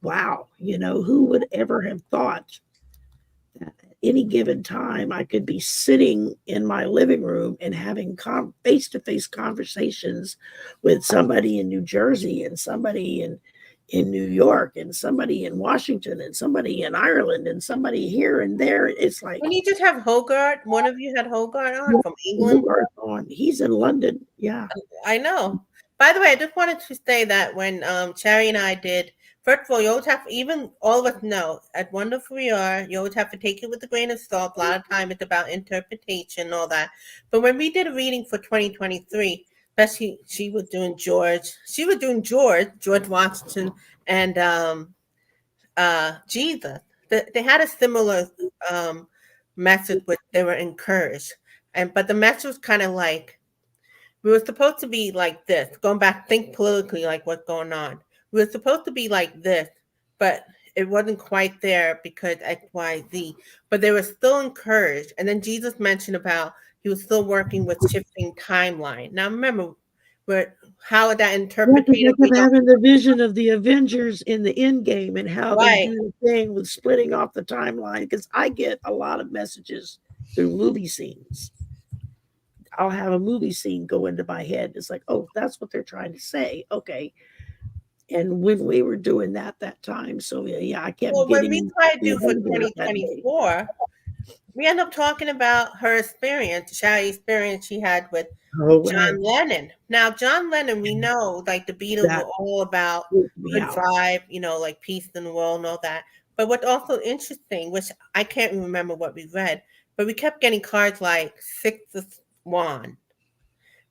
wow, who would ever have thought that at any given time I could be sitting in my living room and having face-to-face conversations with somebody in New Jersey and somebody in New York and somebody in Washington and somebody in Ireland and somebody here and there. It's like, When you just have Hogarth, one of you had Hogarth on yeah, from England. he's in London. Yeah. I know. By the way, I just wanted to say that when Shari and I did, first of all, you always have, even all of us know, as wonderful we are, you always have to take it with a grain of salt. A lot of time it's about interpretation and all that. But when we did a reading for 2023, especially she was doing George Washington, and Jesus. They had a similar message, which they were encouraged. But the message was kind of like, we were supposed to be like this, going back, think politically, like what's going on. We were supposed to be like this, but it wasn't quite there because XYZ, but they were still encouraged. And then Jesus mentioned about he was still working with shifting timeline. Now remember, but how that Yeah, 'cause interpreted, I kept having the vision of the Avengers in the end game and how they right? do the thing with splitting off the timeline. Because I get a lot of messages through movie scenes. I'll have a movie scene go into my head. It's like, oh, that's what they're trying to say. Okay. And when we were doing that time, so yeah, I kept Well, when we getting try to the do for Avengers that day. 2024, we end up talking about her experience, Shari experience she had with Oh wow, John Lennon. Now, John Lennon, we know, like the Beatles that were all about freaked me good out. vibe, like peace in the world and all that. But what's also interesting, which I can't remember what we read, but we kept getting cards like Six of Wand.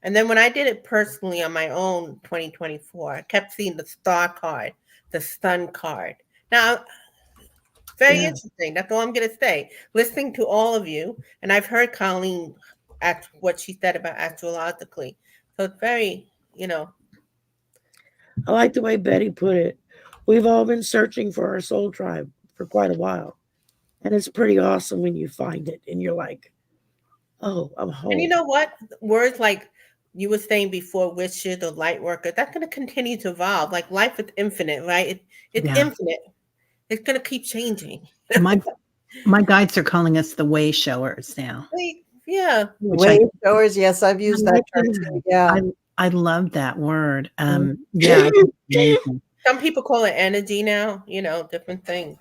And then when I did it personally on my own 2024, I kept seeing the star card, the sun card. Now, very Yeah. interesting. That's all I'm going to say. Listening to all of you, and I've heard Colleen at what she said about astrologically. So it's very, I like the way Betty put it. We've all been searching for our soul tribe for quite a while. And it's pretty awesome when you find it and you're like, oh, I'm and you home. know what? Words like you were saying before, wishes or light worker, that's going to continue to evolve. Like life is infinite, right? It's Yeah. infinite. It's going to keep changing. My guides are calling us the way showers now. Yeah. Which I Wave showers. Yes, I've used that term too. Yeah. I love that word. Mhm. Yeah, it's amazing. Some people call it energy now, different things.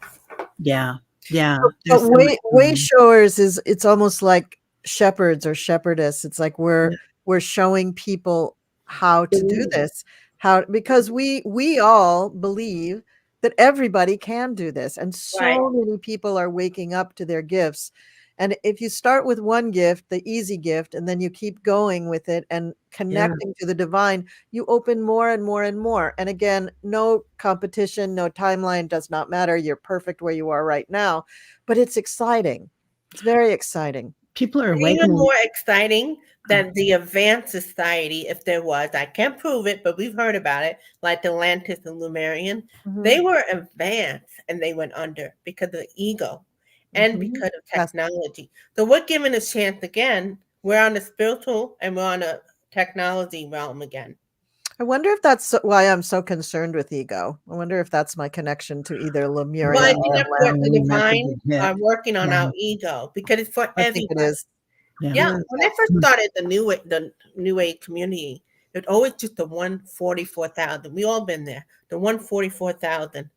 Yeah. Yeah. But There's so much way showers it's almost like shepherds or shepherdess. It's like Yeah. we're showing people how to do Yeah. this, because we all believe that everybody can do this, and Right. so many people are waking up to their gifts. And if you start with one gift, the easy gift, and then you keep going with it and connecting to the divine, you open more and more and more. And again, no competition, no timeline, does not matter. You're perfect where you are right now, but it's exciting. It's very exciting. people are And even awakening. more exciting than the advanced society, if there was, I can't prove it, but we've heard about it, like Atlantis and Lumerian. Mhm. They were advanced and they went under because of the ego and Mhm. because of Yes. technology. So we're given a chance again. We're on the spiritual and we're on a technology realm again. I wonder if that's why I'm so concerned with ego. I wonder if that's my connection to either Lemuria Well, I or think that's what Atlantis. the divine are working on Yeah. our ego because it's for I think it everybody. is. Yeah. Yeah, when I first Mm. started the new age community, it always just the 144,000. We all been there. The 144,000.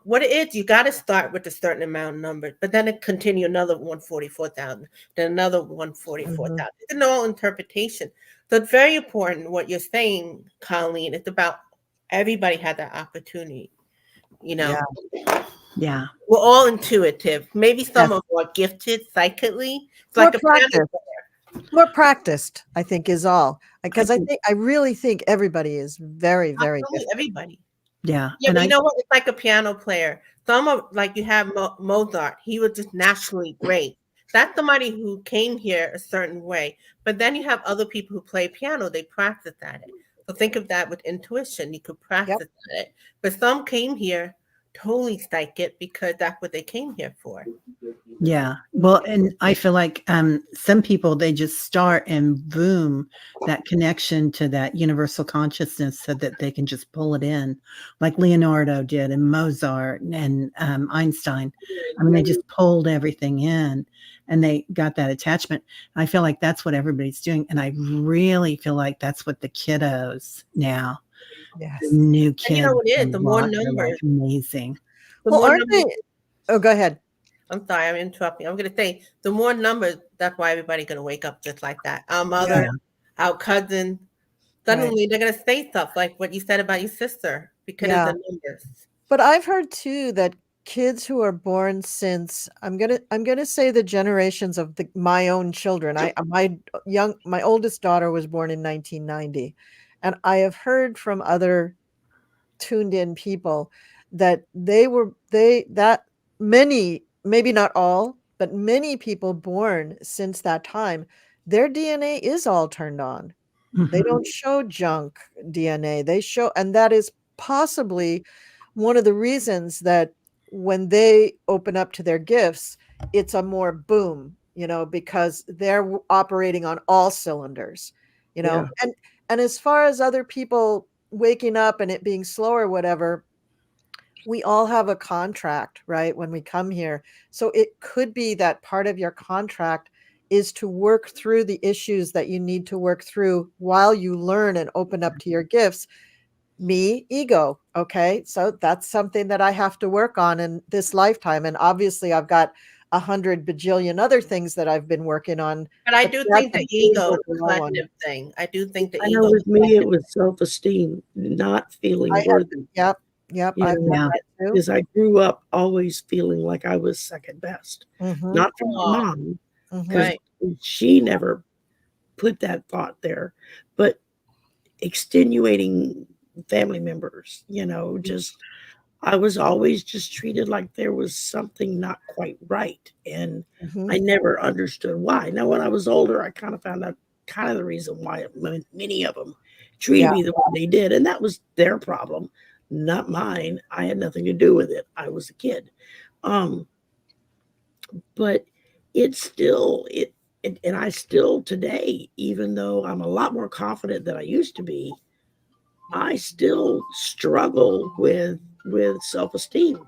What it is, you got to start with a certain amount of numbers, but then it continue another 144,000, then another 144,000. It's an all interpretation. So it's very important what you're saying, Colleen. It's about everybody had that opportunity. Yeah. Yeah. We're all intuitive. Maybe some Yes. are more gifted psychically. It's More like a piano practiced. More practiced, I think, is all. Because I really think everybody is very, very Absolutely, gifted. everybody. Yeah. Yeah, And but you know what? It's like a piano player. Some of, like you have Mozart, he was just naturally great. That's somebody who came here a certain way. But then you have other people who play piano, they practice at it. So think of that with intuition. You could practice at it. But some came here totally psychic because that's what they came here for. yeah. Well, and I feel like some people, they just start and boom, that connection to that universal consciousness so that they can just pull it in, like Leonardo did and Mozart and Einstein. I mean, they just pulled everything in and they got that attachment. I feel like that's what everybody's doing. And I really feel like that's what the kiddos now, Yes. the new And kids, you know what it is? The more are numbers, like amazing. the Well, more aren't numbers. they? Oh, go ahead. I'm sorry, I'm interrupting. I'm going to say the more numbers, that's why everybody's going to wake up just like that. Our mother, our cousin, suddenly they're going to say stuff like what you said about your sister because of the numbers. But I've heard too that kids who are born since I'm gonna say the generations of my own children. My oldest daughter was born in 1990, and I have heard from other tuned in people that that many, maybe not all, but many people born since that time, their DNA is all turned on. They Mhm. don't show junk DNA. They show, and that is possibly one of the reasons that when they open up to their gifts, it's a more boom, because they're operating on all cylinders, Yeah. and as far as other people waking up and it being slow or whatever, we all have a contract, right? When we come here. So it could be that part of your contract is to work through the issues that you need to work through while you learn and open up to your gifts. Me, ego. Okay. So that's something that I have to work on in this lifetime. And obviously I've got 100 bajillion other things that I've been working on. But I But do that's think a the big ego is a overall one. collective thing. I do think the I know ego is with me, it collective. was self-esteem, not feeling I had, worthy. yep, You I've know, done Yeah. that too. because I grew up always feeling like I was second best, Mm-hmm, not from my Aw, mom, mm-hmm, because right. she never put that thought there, but extenuating family members, just I was always just treated like there was something not quite right. And mm-hmm. I never understood why. Now, when I was older, I kind of found out kind of the reason why many of them treated Yeah. me the way they did. And that was their problem, not mine. I had nothing to do with it. I was a kid. Um, but it's still, and I still today, even though I'm a lot more confident than I used to be, I still struggle with self-esteem.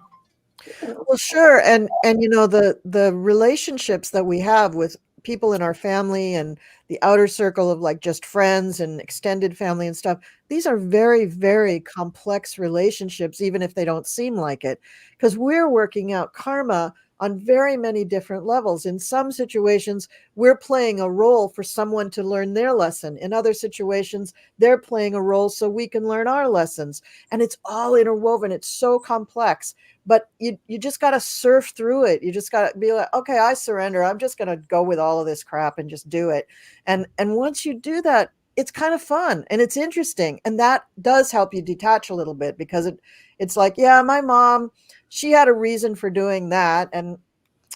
Well, sure, and the relationships that we have with people in our family and the outer circle of like just friends and extended family and stuff, these are very, very complex relationships, even if they don't seem like it, because we're working out karma on very many different levels. In some situations, we're playing a role for someone to learn their lesson. In other situations, they're playing a role so we can learn our lessons. And it's all interwoven. It's so complex, but you just got to surf through it. You just got to be like, okay, I surrender. I'm just going to go with all of this crap and just do it. And once you do that, it's kind of fun and it's interesting, and that does help you detach a little bit, because it's like, yeah, my mom, she had a reason for doing that. And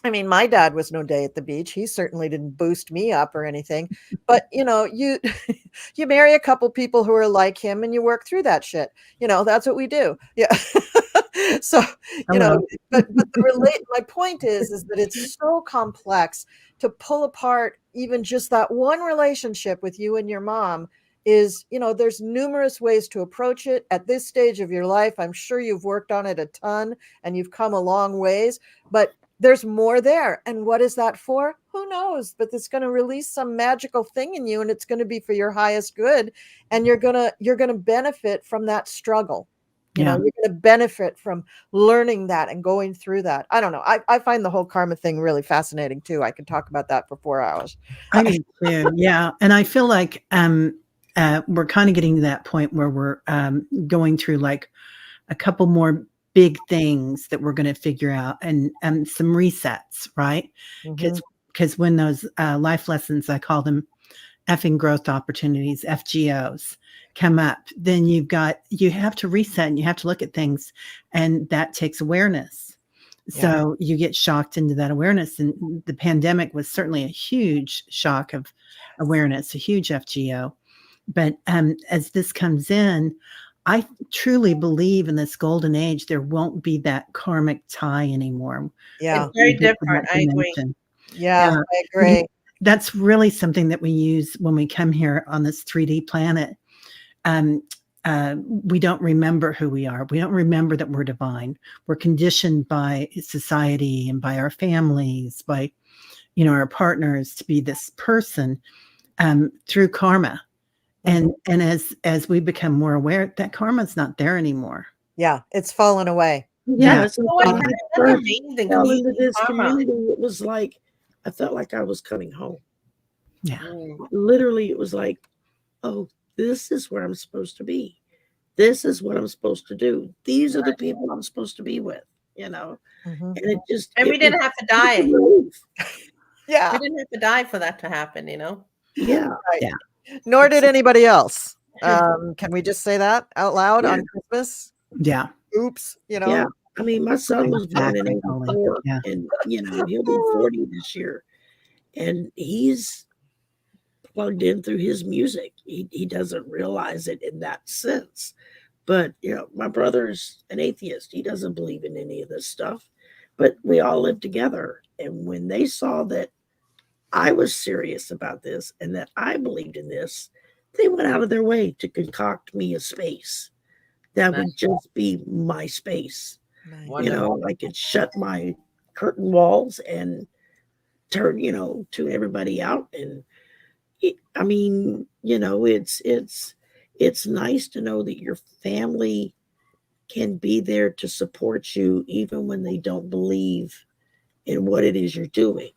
I mean, my dad was no day at the beach. He certainly didn't boost me up or anything. But you you marry a couple people who are like him and you work through that shit. That's what we do. Yeah. So, Hello. but my point is that it's so complex to pull apart even just that one relationship with you and your mom. There's numerous ways to approach it at this stage of your life. I'm sure you've worked on it a ton and you've come a long ways, but there's more there. And what is that for? Who knows? But it's going to release some magical thing in you, and it's going to be for your highest good. And you're going to benefit from that struggle. Yeah. You're going to benefit from learning that and going through that. I don't know. I find the whole karma thing really fascinating too. I could talk about that for 4 hours. I do too. Yeah. And I feel like we're kind of getting to that point where we're going through like a couple more big things that we're going to figure out, and some resets, right? Because when those life lessons, I call them effing growth opportunities, FGOs, come up, then you have to reset and you have to look at things, and that takes awareness. So you get shocked into that awareness, and the pandemic was certainly a huge shock of awareness, a huge FGO. But as this comes in, I truly believe in this golden age, there won't be that karmic tie anymore. Yeah. It's very We get to different. that I agree. dimension. Yeah, Yeah. I agree. That's really something that we use when we come here on this 3D planet. We don't remember who we are. We don't remember that we're divine. We're conditioned by society and by our families, by our partners, to be this person through karma. And as we become more aware, that karma's not there anymore. Yeah, it's fallen away. Yeah, Yeah. so So what when I that's first amazing. fell into Community this karma. community, it was like I felt like I was coming home. Yeah. Literally, it was like, oh, this is where I'm supposed to be. This is what I'm supposed to do. These are the people I'm supposed to be with, Mhm. and it just And we it didn't was have to die. such a relief. Yeah, We didn't have to die for that to happen, Yeah, right. Yeah. Nor did anybody else. Can we just say that out loud Yeah. on Christmas? Yeah. Oops, yeah. I mean, my son was born in Exactly, Holly. '84, Yeah. and he'll be 40 this year, and he's plugged in through his music. He doesn't realize it in that sense, But, my brother's an atheist. He doesn't believe in any of this stuff. But we all live together. And when they saw that I was serious about this and that I believed in this, they went out of their way to concoct me a space that would just be my space. Wonderful. I could shut my curtain walls and turn, tune everybody out. And it's nice to know that your family can be there to support you even when they don't believe in what it is you're doing.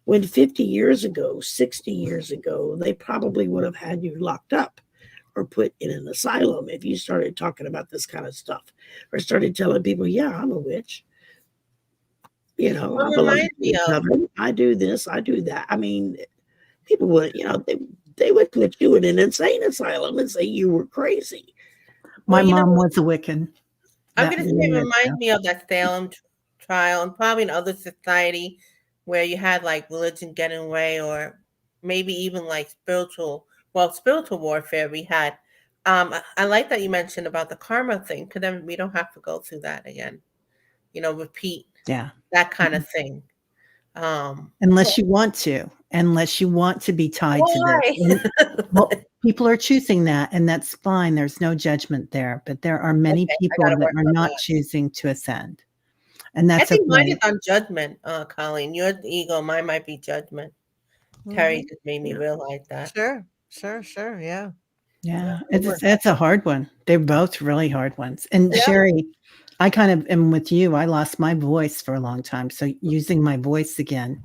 When 50 years ago, 60 years ago, they probably would have had you locked up or put in an asylum if you started talking about this kind of stuff or started telling people, yeah, I'm a witch. I belong to the government. I do this, I do that. People would, they would put you in an insane asylum and say you were crazy. My mom was a Wiccan. I'm going to say it reminds me of that Salem trial and probably in other society where you had like religion getting away or maybe even like spiritual warfare we had. I like that you mentioned about the karma thing because then we don't have to go through that again, repeat that kind of thing. Unless you want to be tied to this. Well, people are choosing that, and that's fine. There's no judgment there, but there are many people that are not choosing to ascend. And that's I think mine is on judgment, Colleen. Your ego, mine might be judgment. Teri just made me realize that. Sure. Yeah. Yeah. It's a hard one. They're both really hard ones. And Shari, I kind of am with you. I lost my voice for a long time. So using my voice again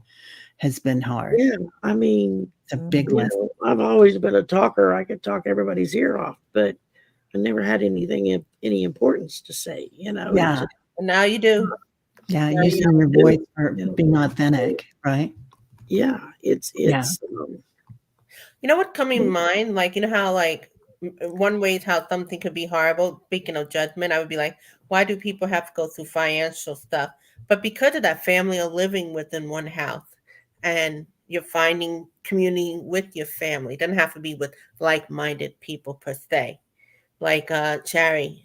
has been hard. Yeah. It's a big lesson. I've always been a talker. I could talk everybody's ear off, but I never had anything of any importance to say, Yeah. Now you do. Yeah. Using your voice for being authentic, right? Yeah. It's you know what coming to mind? Like, how like one way is how something could be horrible. Speaking of judgment, I would be like, why do people have to go through financial stuff? But because of that, family are living within one house and you're finding community with your family. It doesn't have to be with like-minded people per se. Like Shari,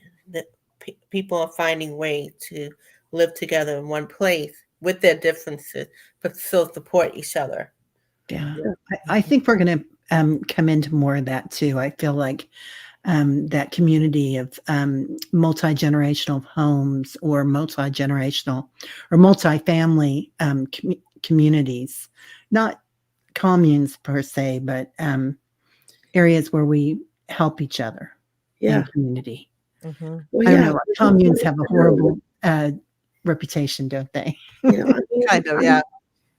people are finding ways to live together in one place with their differences, but still support each other. Yeah. I think we're going to come into more of that too. I feel like that community of multi-generational homes or multi-generational or multi-family communities, not communes per se, but areas where we help each other in community. Well, I don't know. Communes have a horrible reputation, don't they? Kind of, yeah.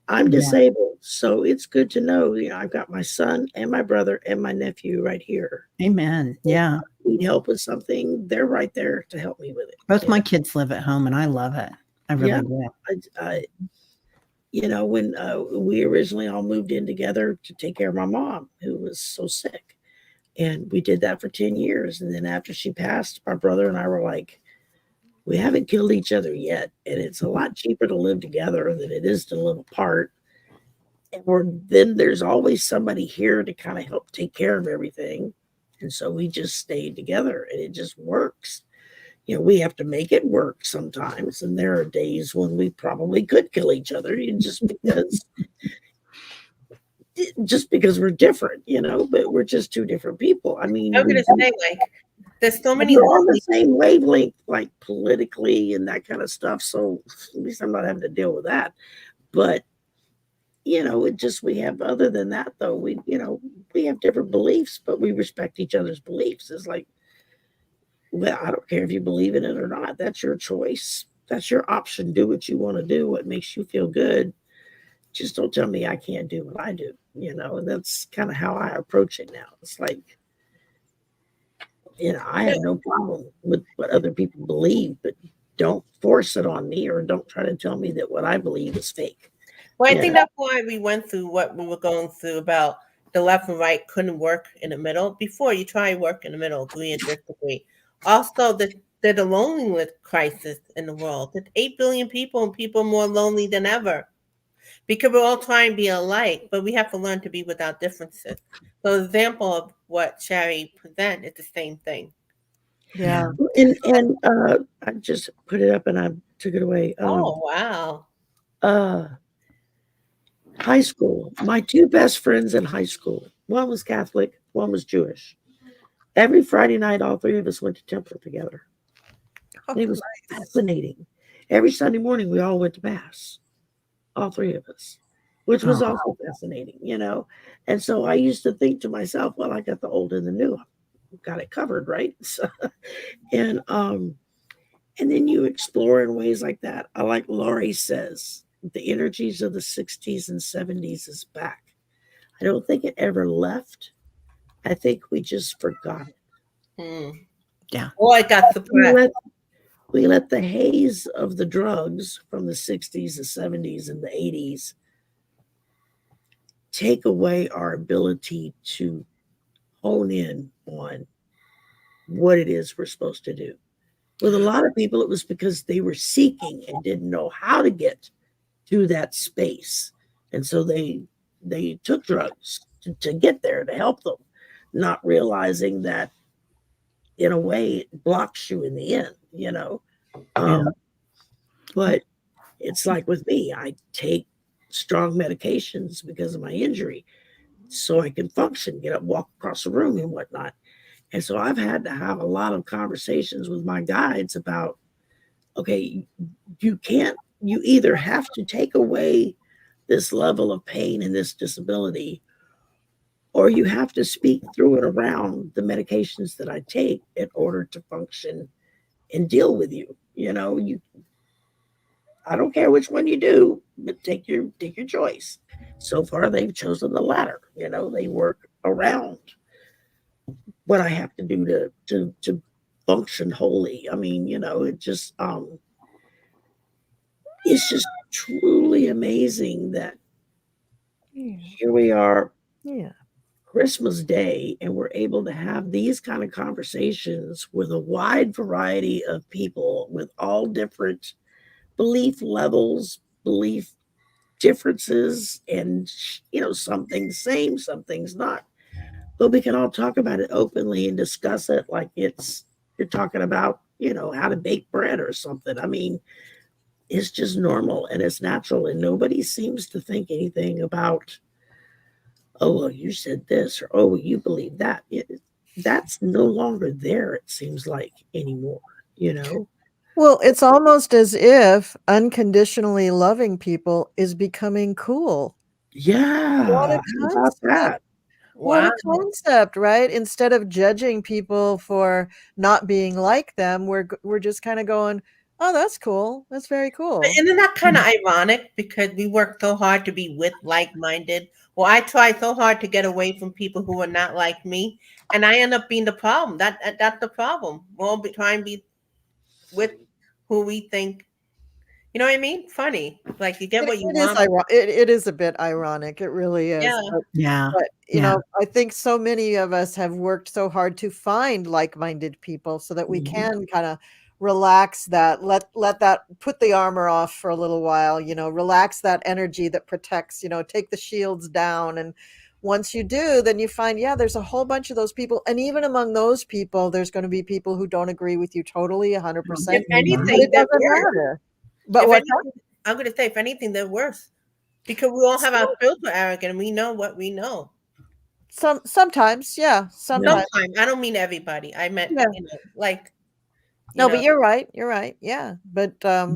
I'm disabled, so it's good to know. I've got my son and my brother and my nephew right here. Amen. Yeah. If I need help with something, they're right there to help me with it. Both my kids live at home, and I love it. I really do. When we originally all moved in together to take care of my mom, who was so sick, and we did that for 10 years. And then after she passed, my brother and I were like, we haven't killed each other yet. And it's a lot cheaper to live together than it is to live apart. And then there's always somebody here to kind of help take care of everything. And so we just stayed together and it just works. We have to make it work sometimes. And there are days when we probably could kill each other just because we're different, but we're just two different people. I was going to say, like, there's so many. We're on the same wavelength, like politically and that kind of stuff. So at least I'm not having to deal with that. But we have, other than that though, we have different beliefs, but we respect each other's beliefs. It's like, well, I don't care if you believe in it or not. That's your choice. That's your option. Do what you want to do, what makes you feel good. Just don't tell me I can't do what I do, and that's kind of how I approach it now. It's like, I have no problem with what other people believe, but don't force it on me or don't try to tell me that what I believe is fake. Well, I think that's why we went through what we were going through about the left and right couldn't work in the middle. Before you try to work in the middle, agree and disagree. Also, there's a loneliness crisis in the world. There's 8 billion people and people are more lonely than ever. Because we're all trying to be alike, but we have to learn to be without differences. So the example of what Shari present is the same thing. Yeah. And I just put it up and I took it away. Oh, wow. High school. My two best friends in high school. One was Catholic, one was Jewish. Every Friday night, all three of us went to temple together. Oh, It was fascinating. Every Sunday morning, we all went to mass, all three of us, which was Oh. also fascinating, you know. And so I used to think to myself, well, I got the old and the new. I've got it covered, right? So, and then you explore in ways like that. I like Laurie says, the energies of the 60s and 70s is back. I don't think it ever left. I think we just forgot it. Yeah. Oh, I got surprised. We let the haze of the drugs from the 60s, the 70s, and the 80s take away our ability to hone in on what it is we're supposed to do. With a lot of people, it was because they were seeking and didn't know how to get to that space. And so they took drugs to get there, to help them, not realizing that in a way it blocks you in the end, you know. But it's like with me, I take strong medications because of my injury so I can function, get up, walk across the room and whatnot. And so I've had to have a lot of conversations with my guides about, okay, you either have to take away this level of pain and this disability, or you have to speak through and around the medications that I take in order to function and deal with you. You know, I don't care which one you do, but take your choice. So far, they've chosen the latter. You know, they work around what I have to do to function wholly. I mean, you know, it's just truly amazing that here we are, Yeah. Christmas Day, and we're able to have these kind of conversations with a wide variety of people with all different belief levels, belief differences, and you know, some things same, some things not. But we can all talk about it openly and discuss it like you're talking about, you know, how to bake bread or something. I mean, it's just normal and it's natural, and nobody seems to think anything about, oh, well, you said this, or oh, well, you believe that. That's no longer there, it seems like, anymore, you know? Well, it's almost as if unconditionally loving people is becoming cool. Yeah. What a How about that? What Wow. a concept, right? Instead of judging people for not being like them, we're just kind of going, "Oh, that's cool. That's very cool." But isn't that kind of ironic because we work so hard to be with like-minded? Well, I try so hard to get away from people who are not like me, and I end up being the problem. That's the problem. We'll be trying to be with who we think. You know what I mean? Funny. Like you get what you It is want. it is a bit ironic. It really is. Yeah. Yeah. But you Yeah. know, I think so many of us have worked so hard to find like-minded people so that we Mhm. can kind of relax that, let that put the armor off for a little while, you know, relax that energy that protects, you know, take the shields down. And once you do, then you find, yeah, there's a whole bunch of those people. And even among those people, there's going to be people who don't agree with you totally 100%, If but anything, it they're doesn't worse. matter. But If what? anything, I'm going to say, if anything, they're worse because we all have our filter arrogant and we know what we know. Sometimes, yeah, sometimes. Sometimes I don't mean everybody. I meant Yeah. like No, but you're right. You're right. Yeah. But Yeah.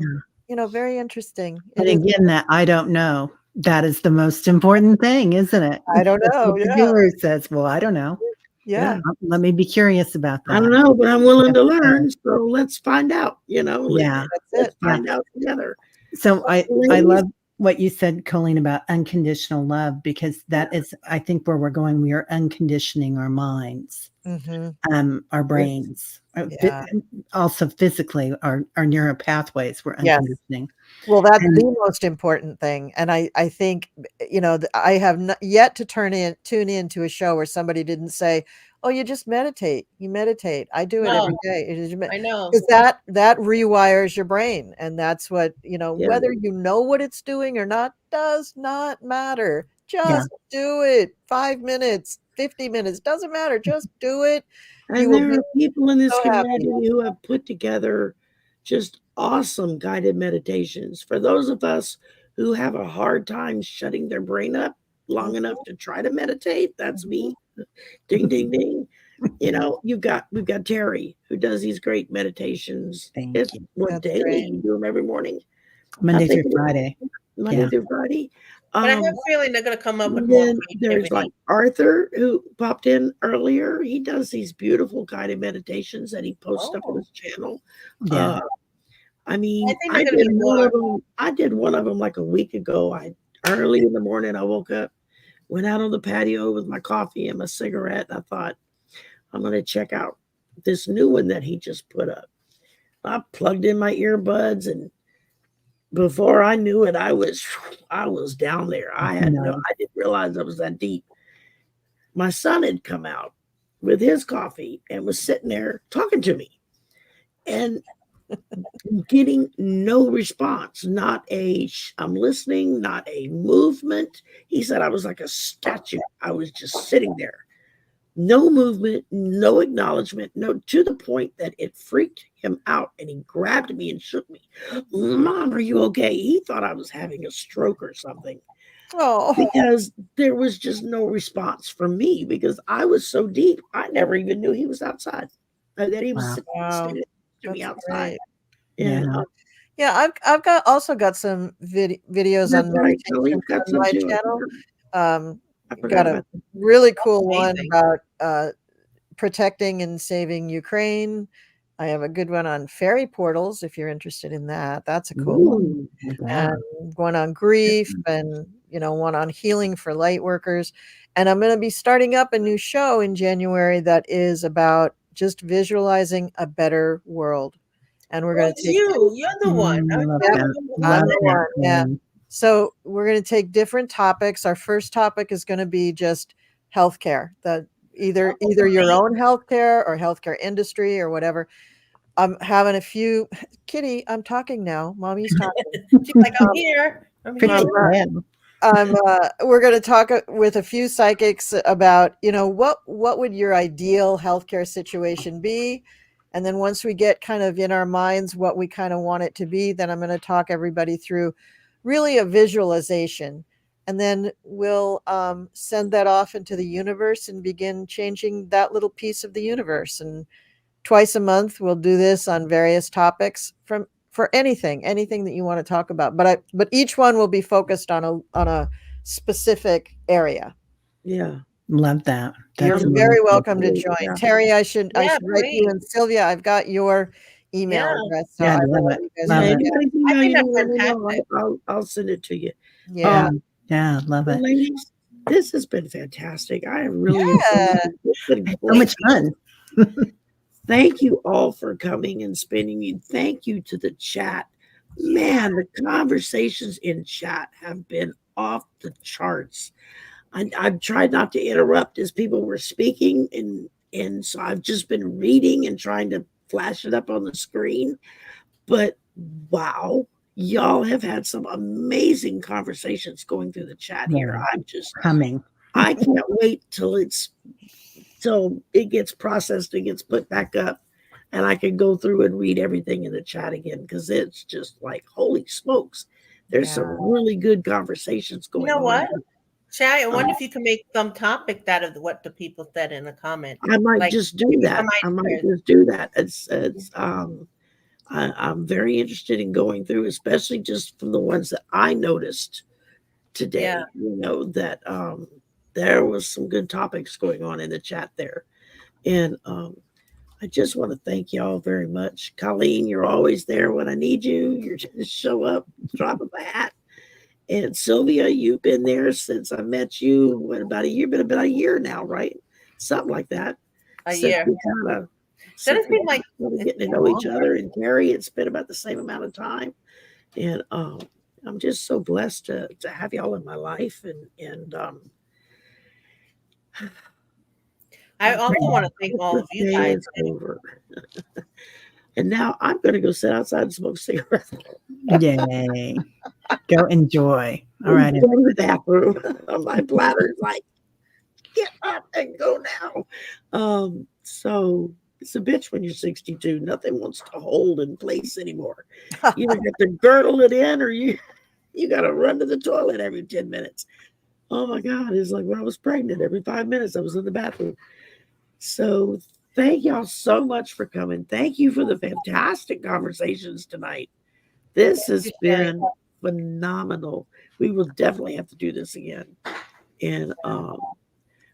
you know, very interesting. But It is. again, that I don't know. That is the most important thing, isn't it? I don't That's know. what the Yeah. guru says, well, I don't know. Yeah. Let me be curious about I don't that. know, but I'm willing to learn. So let's find out, you know, Yeah. That's let's it. find out together. So I Ladies? love what you said, Colleen, about unconditional love, because that is, I think, where we're going. We are unconditioning our minds, Mm-hmm. our brains, Yeah. also physically, our neural pathways. We're Yes. unconditioning. Well, that's And the most important thing. And I think, you know, I have yet to tune in to a show where somebody didn't say, "Oh, you just meditate. You meditate. I do it every No, day." I know. Because that rewires your brain. And that's what, you know, Yeah. whether you know what it's doing or not does not matter. yeah, Just do it. 5 minutes, 50 minutes, doesn't matter. Just do it. You And will there be are people in this so happy. community who have put together just awesome guided meditations. For those of us who have a hard time shutting their brain up long enough to try to meditate, that's me. Ding, ding, ding. You know, we've got Teri who does these great meditations. Thank It's you. what That's daily great. you do them every morning. Monday think through it was Friday. Monday Yeah. through Friday. But I have a feeling they're going to come up with And more then there's like creativity. Arthur who popped in earlier. He does these beautiful guided meditations that he posts up on Oh. his channel. Yeah. I mean, I think I they're gonna did be one more. of them. I did one of them like a week ago. Early in the morning, I woke up, went out on the patio with my coffee and my cigarette. And I thought, I'm going to check out this new one that he just put up. I plugged in my earbuds, and before I knew it, I was down there. I didn't realize I was that deep. My son had come out with his coffee and was sitting there talking to me and getting no response, not a I'm listening, not a movement. He said I was like a statue. I was just sitting there. No movement, no acknowledgement, no, to the point that it freaked him out and he grabbed me and shook me. Mom, are you okay? He thought I was having a stroke or something. Oh, Because there was just no response from me because I was so deep. I never even knew he was outside. That he was Wow. standing to me that's outside. great. And Yeah. Yeah, I've also got some videos that's on right. meditation Kelly's got on some my too. channel. I forgot Got a about that. really cool one Amazing. about protecting and saving Ukraine. I have a good one on fairy portals if you're interested in that. That's a cool one. Ooh, Yeah. And one on grief and one on healing for light workers. And I'm going to be starting up a new show in January that is about just visualizing a better world. And we're going It's to take you're the one. I Love Yep. that. I'm Love the that. one, yeah. Queen. So we're going to take different topics. Our first topic is going to be just healthcare, either your own healthcare or healthcare industry or whatever. I'm having a few. Kitty, I'm talking now. Mommy's talking. She's like, I'm here. I'm Pretty here. well. We're going to talk with a few psychics about, what would your ideal healthcare situation be? And then once we get kind of in our minds what we kind of want it to be, then I'm going to talk everybody through really a visualization. And then we'll send that off into the universe and begin changing that little piece of the universe. And twice a month, we'll do this on various topics for anything that you want to talk about. But each one will be focused on a specific area. yeah. Love that. You're That's very amazing. welcome to join. Yeah. Terry, I should write you, please. and Sylvia, I've got your email Yeah. address. So Yeah, I love will it. let you guys Love know. it. Anybody's I email think you that's let me know. fantastic. I'll send it to you. Yeah. Yeah, love it. Ladies, this has been fantastic. I have really enjoyed Yeah. it. It's been So great. much fun. Thank you all for coming and spending you. Thank you to the chat. Man, the conversations in chat have been off the charts. I've tried not to interrupt as people were speaking, and so I've just been reading and trying to flash it up on the screen. But wow, y'all have had some amazing conversations going through the chat here. Yeah. I'm just Humming. I can't wait till it gets processed and gets put back up, and I can go through and read everything in the chat again because it's just like holy smokes. There's some really good conversations You going know on. what? Shari, I wonder if you can make some topic out of what the people said in the comment. I might Like, just do maybe that. some I might ideas. just do that. I'm very interested in going through, especially just from the ones that I noticed today. Yeah. That there was some good topics going on in the chat there. And I just want to thank y'all very much. Colleen, you're always there when I need you. You just show up, drop of a hat. And Sylvia, you've been there since I met you. What, about a year? Been about a year now, right? Something like that. A Since year. we kind of Doesn't seem like really it's getting to been know each longer. other. And Teri, it's been about the same amount of time. And I'm just so blessed to have y'all in my life. And I also want to thank all of you day guys. is over. And now I'm going to go sit outside and smoke cigarettes. Yay. Go enjoy. All right. Go to the bathroom. My bladder's like, get up and go now. So it's a bitch when you're 62. Nothing wants to hold in place anymore. You either got to girdle it in or you got to run to the toilet every 10 minutes. Oh my God. It's like when I was pregnant, every 5 minutes I was in the bathroom. So thank y'all so much for coming. Thank you for the fantastic conversations tonight. This has been phenomenal. We will definitely have to do this again. And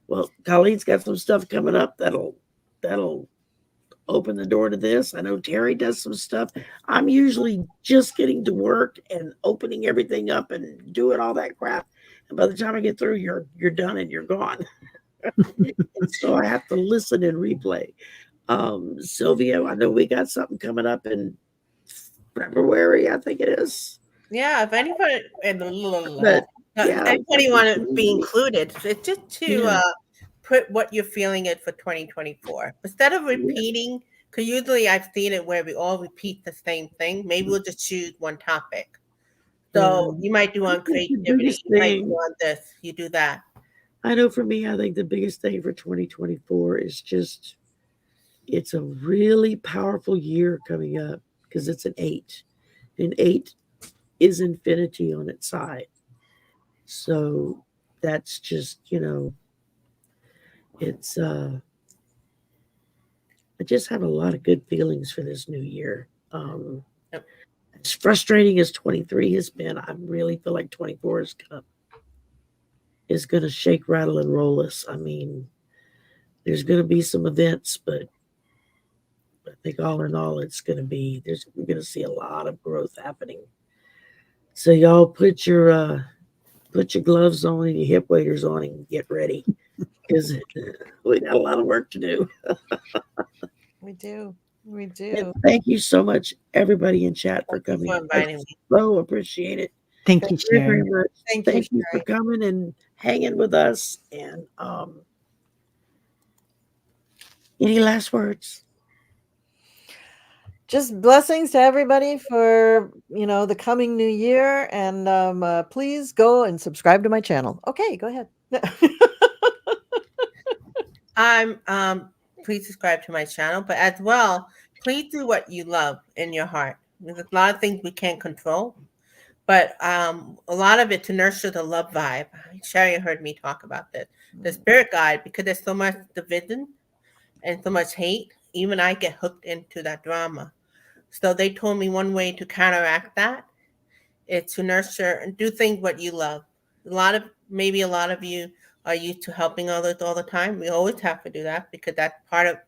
well, Colleen's got some stuff coming up that'll open the door to this. I know Teri does some stuff. I'm usually just getting to work and opening everything up and doing all that crap. And by the time I get through, you're done and you're gone. And so I have to listen and replay. Sylvia, I know we got something coming up in February, I think it is. Yeah, if anybody But yeah, anybody want to be included, it's just to Yeah. put what you're feeling it for 2024 instead of repeating. Because usually I've seen it where we all repeat the same thing. Maybe we'll just choose one topic. So you might do on creativity, you might do on this, you do that. I know for me, I think the biggest thing for 2024 is just it's a really powerful year coming up because it's an 8. And 8 is infinity on its side. So that's just, it's I just have a lot of good feelings for this new year. Yep. As frustrating as 23 has been, I really feel like 24 is gonna shake, rattle, and roll us. I mean, there's gonna be some events, but I think all in all, we're gonna see a lot of growth happening. So y'all put your gloves on and your hip waders on and get ready because we got a lot of work to do. We do. We do. And thank you so much, everybody in chat, for coming. For inviting me. So appreciate it. Thank you, Very, Shari. very much. Thank you for Shari. coming and hanging with us. And any last words? Just blessings to everybody for the coming new year, and please go and subscribe to my channel. Okay, go ahead. Please subscribe to my channel, but as well, please do what you love in your heart. There's a lot of things we can't control, but a lot of it to nurture the love vibe. Shari heard me talk about this. The spirit guide, because there's so much division and so much hate, even I get hooked into that drama. So they told me one way to counteract that is to nurture and do things what you love. Maybe a lot of you are used to helping others all the time. We always have to do that because that's part of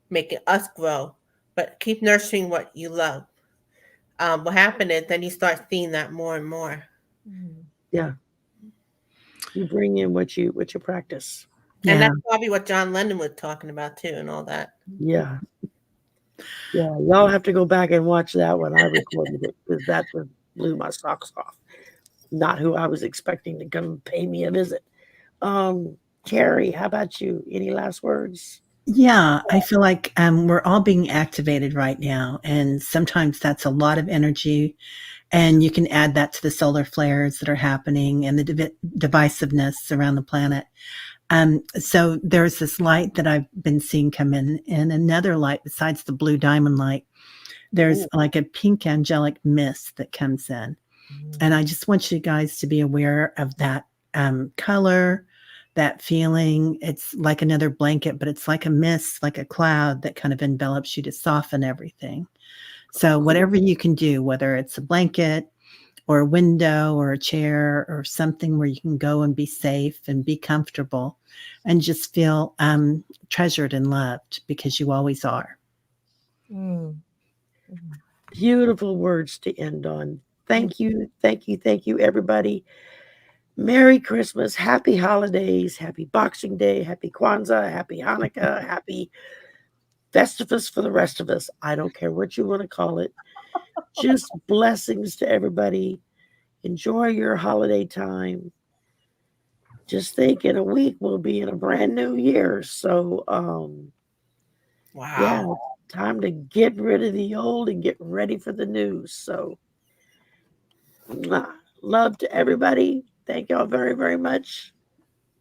making us grow. But keep nurturing what you love. What happened is then you start seeing that more and more. Yeah. You bring in what you practice. And Yeah. that's probably what John Lennon was talking about too, and all that. Yeah. Yeah. Y'all have to go back and watch that when I recorded it because that blew my socks off. Not who I was expecting to come pay me a visit. Teri, how about you? Any last words? Yeah, I feel like we're all being activated right now. And sometimes that's a lot of energy. And you can add that to the solar flares that are happening and the divisiveness around the planet. So there's this light that I've been seeing come in, and another light besides the blue diamond light. There's like a pink angelic mist that comes in. And I just want you guys to be aware of that color, that feeling. It's like another blanket, but it's like a mist, like a cloud that kind of envelops you to soften everything. So whatever you can do, whether it's a blanket or a window or a chair or something where you can go and be safe and be comfortable and just feel treasured and loved because you always are. Beautiful words to end on. Thank you, everybody. Merry Christmas, happy holidays, happy Boxing Day, happy Kwanzaa, happy Hanukkah, happy Festivus for the rest of us. I don't care what you want to call it. Just blessings to everybody. Enjoy your holiday time. Just think in a week we'll be in a brand new year. So Wow. Yeah, time to get rid of the old and get ready for the new. So love to everybody. Thank y'all very, very much.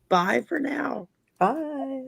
Bye for now. Bye.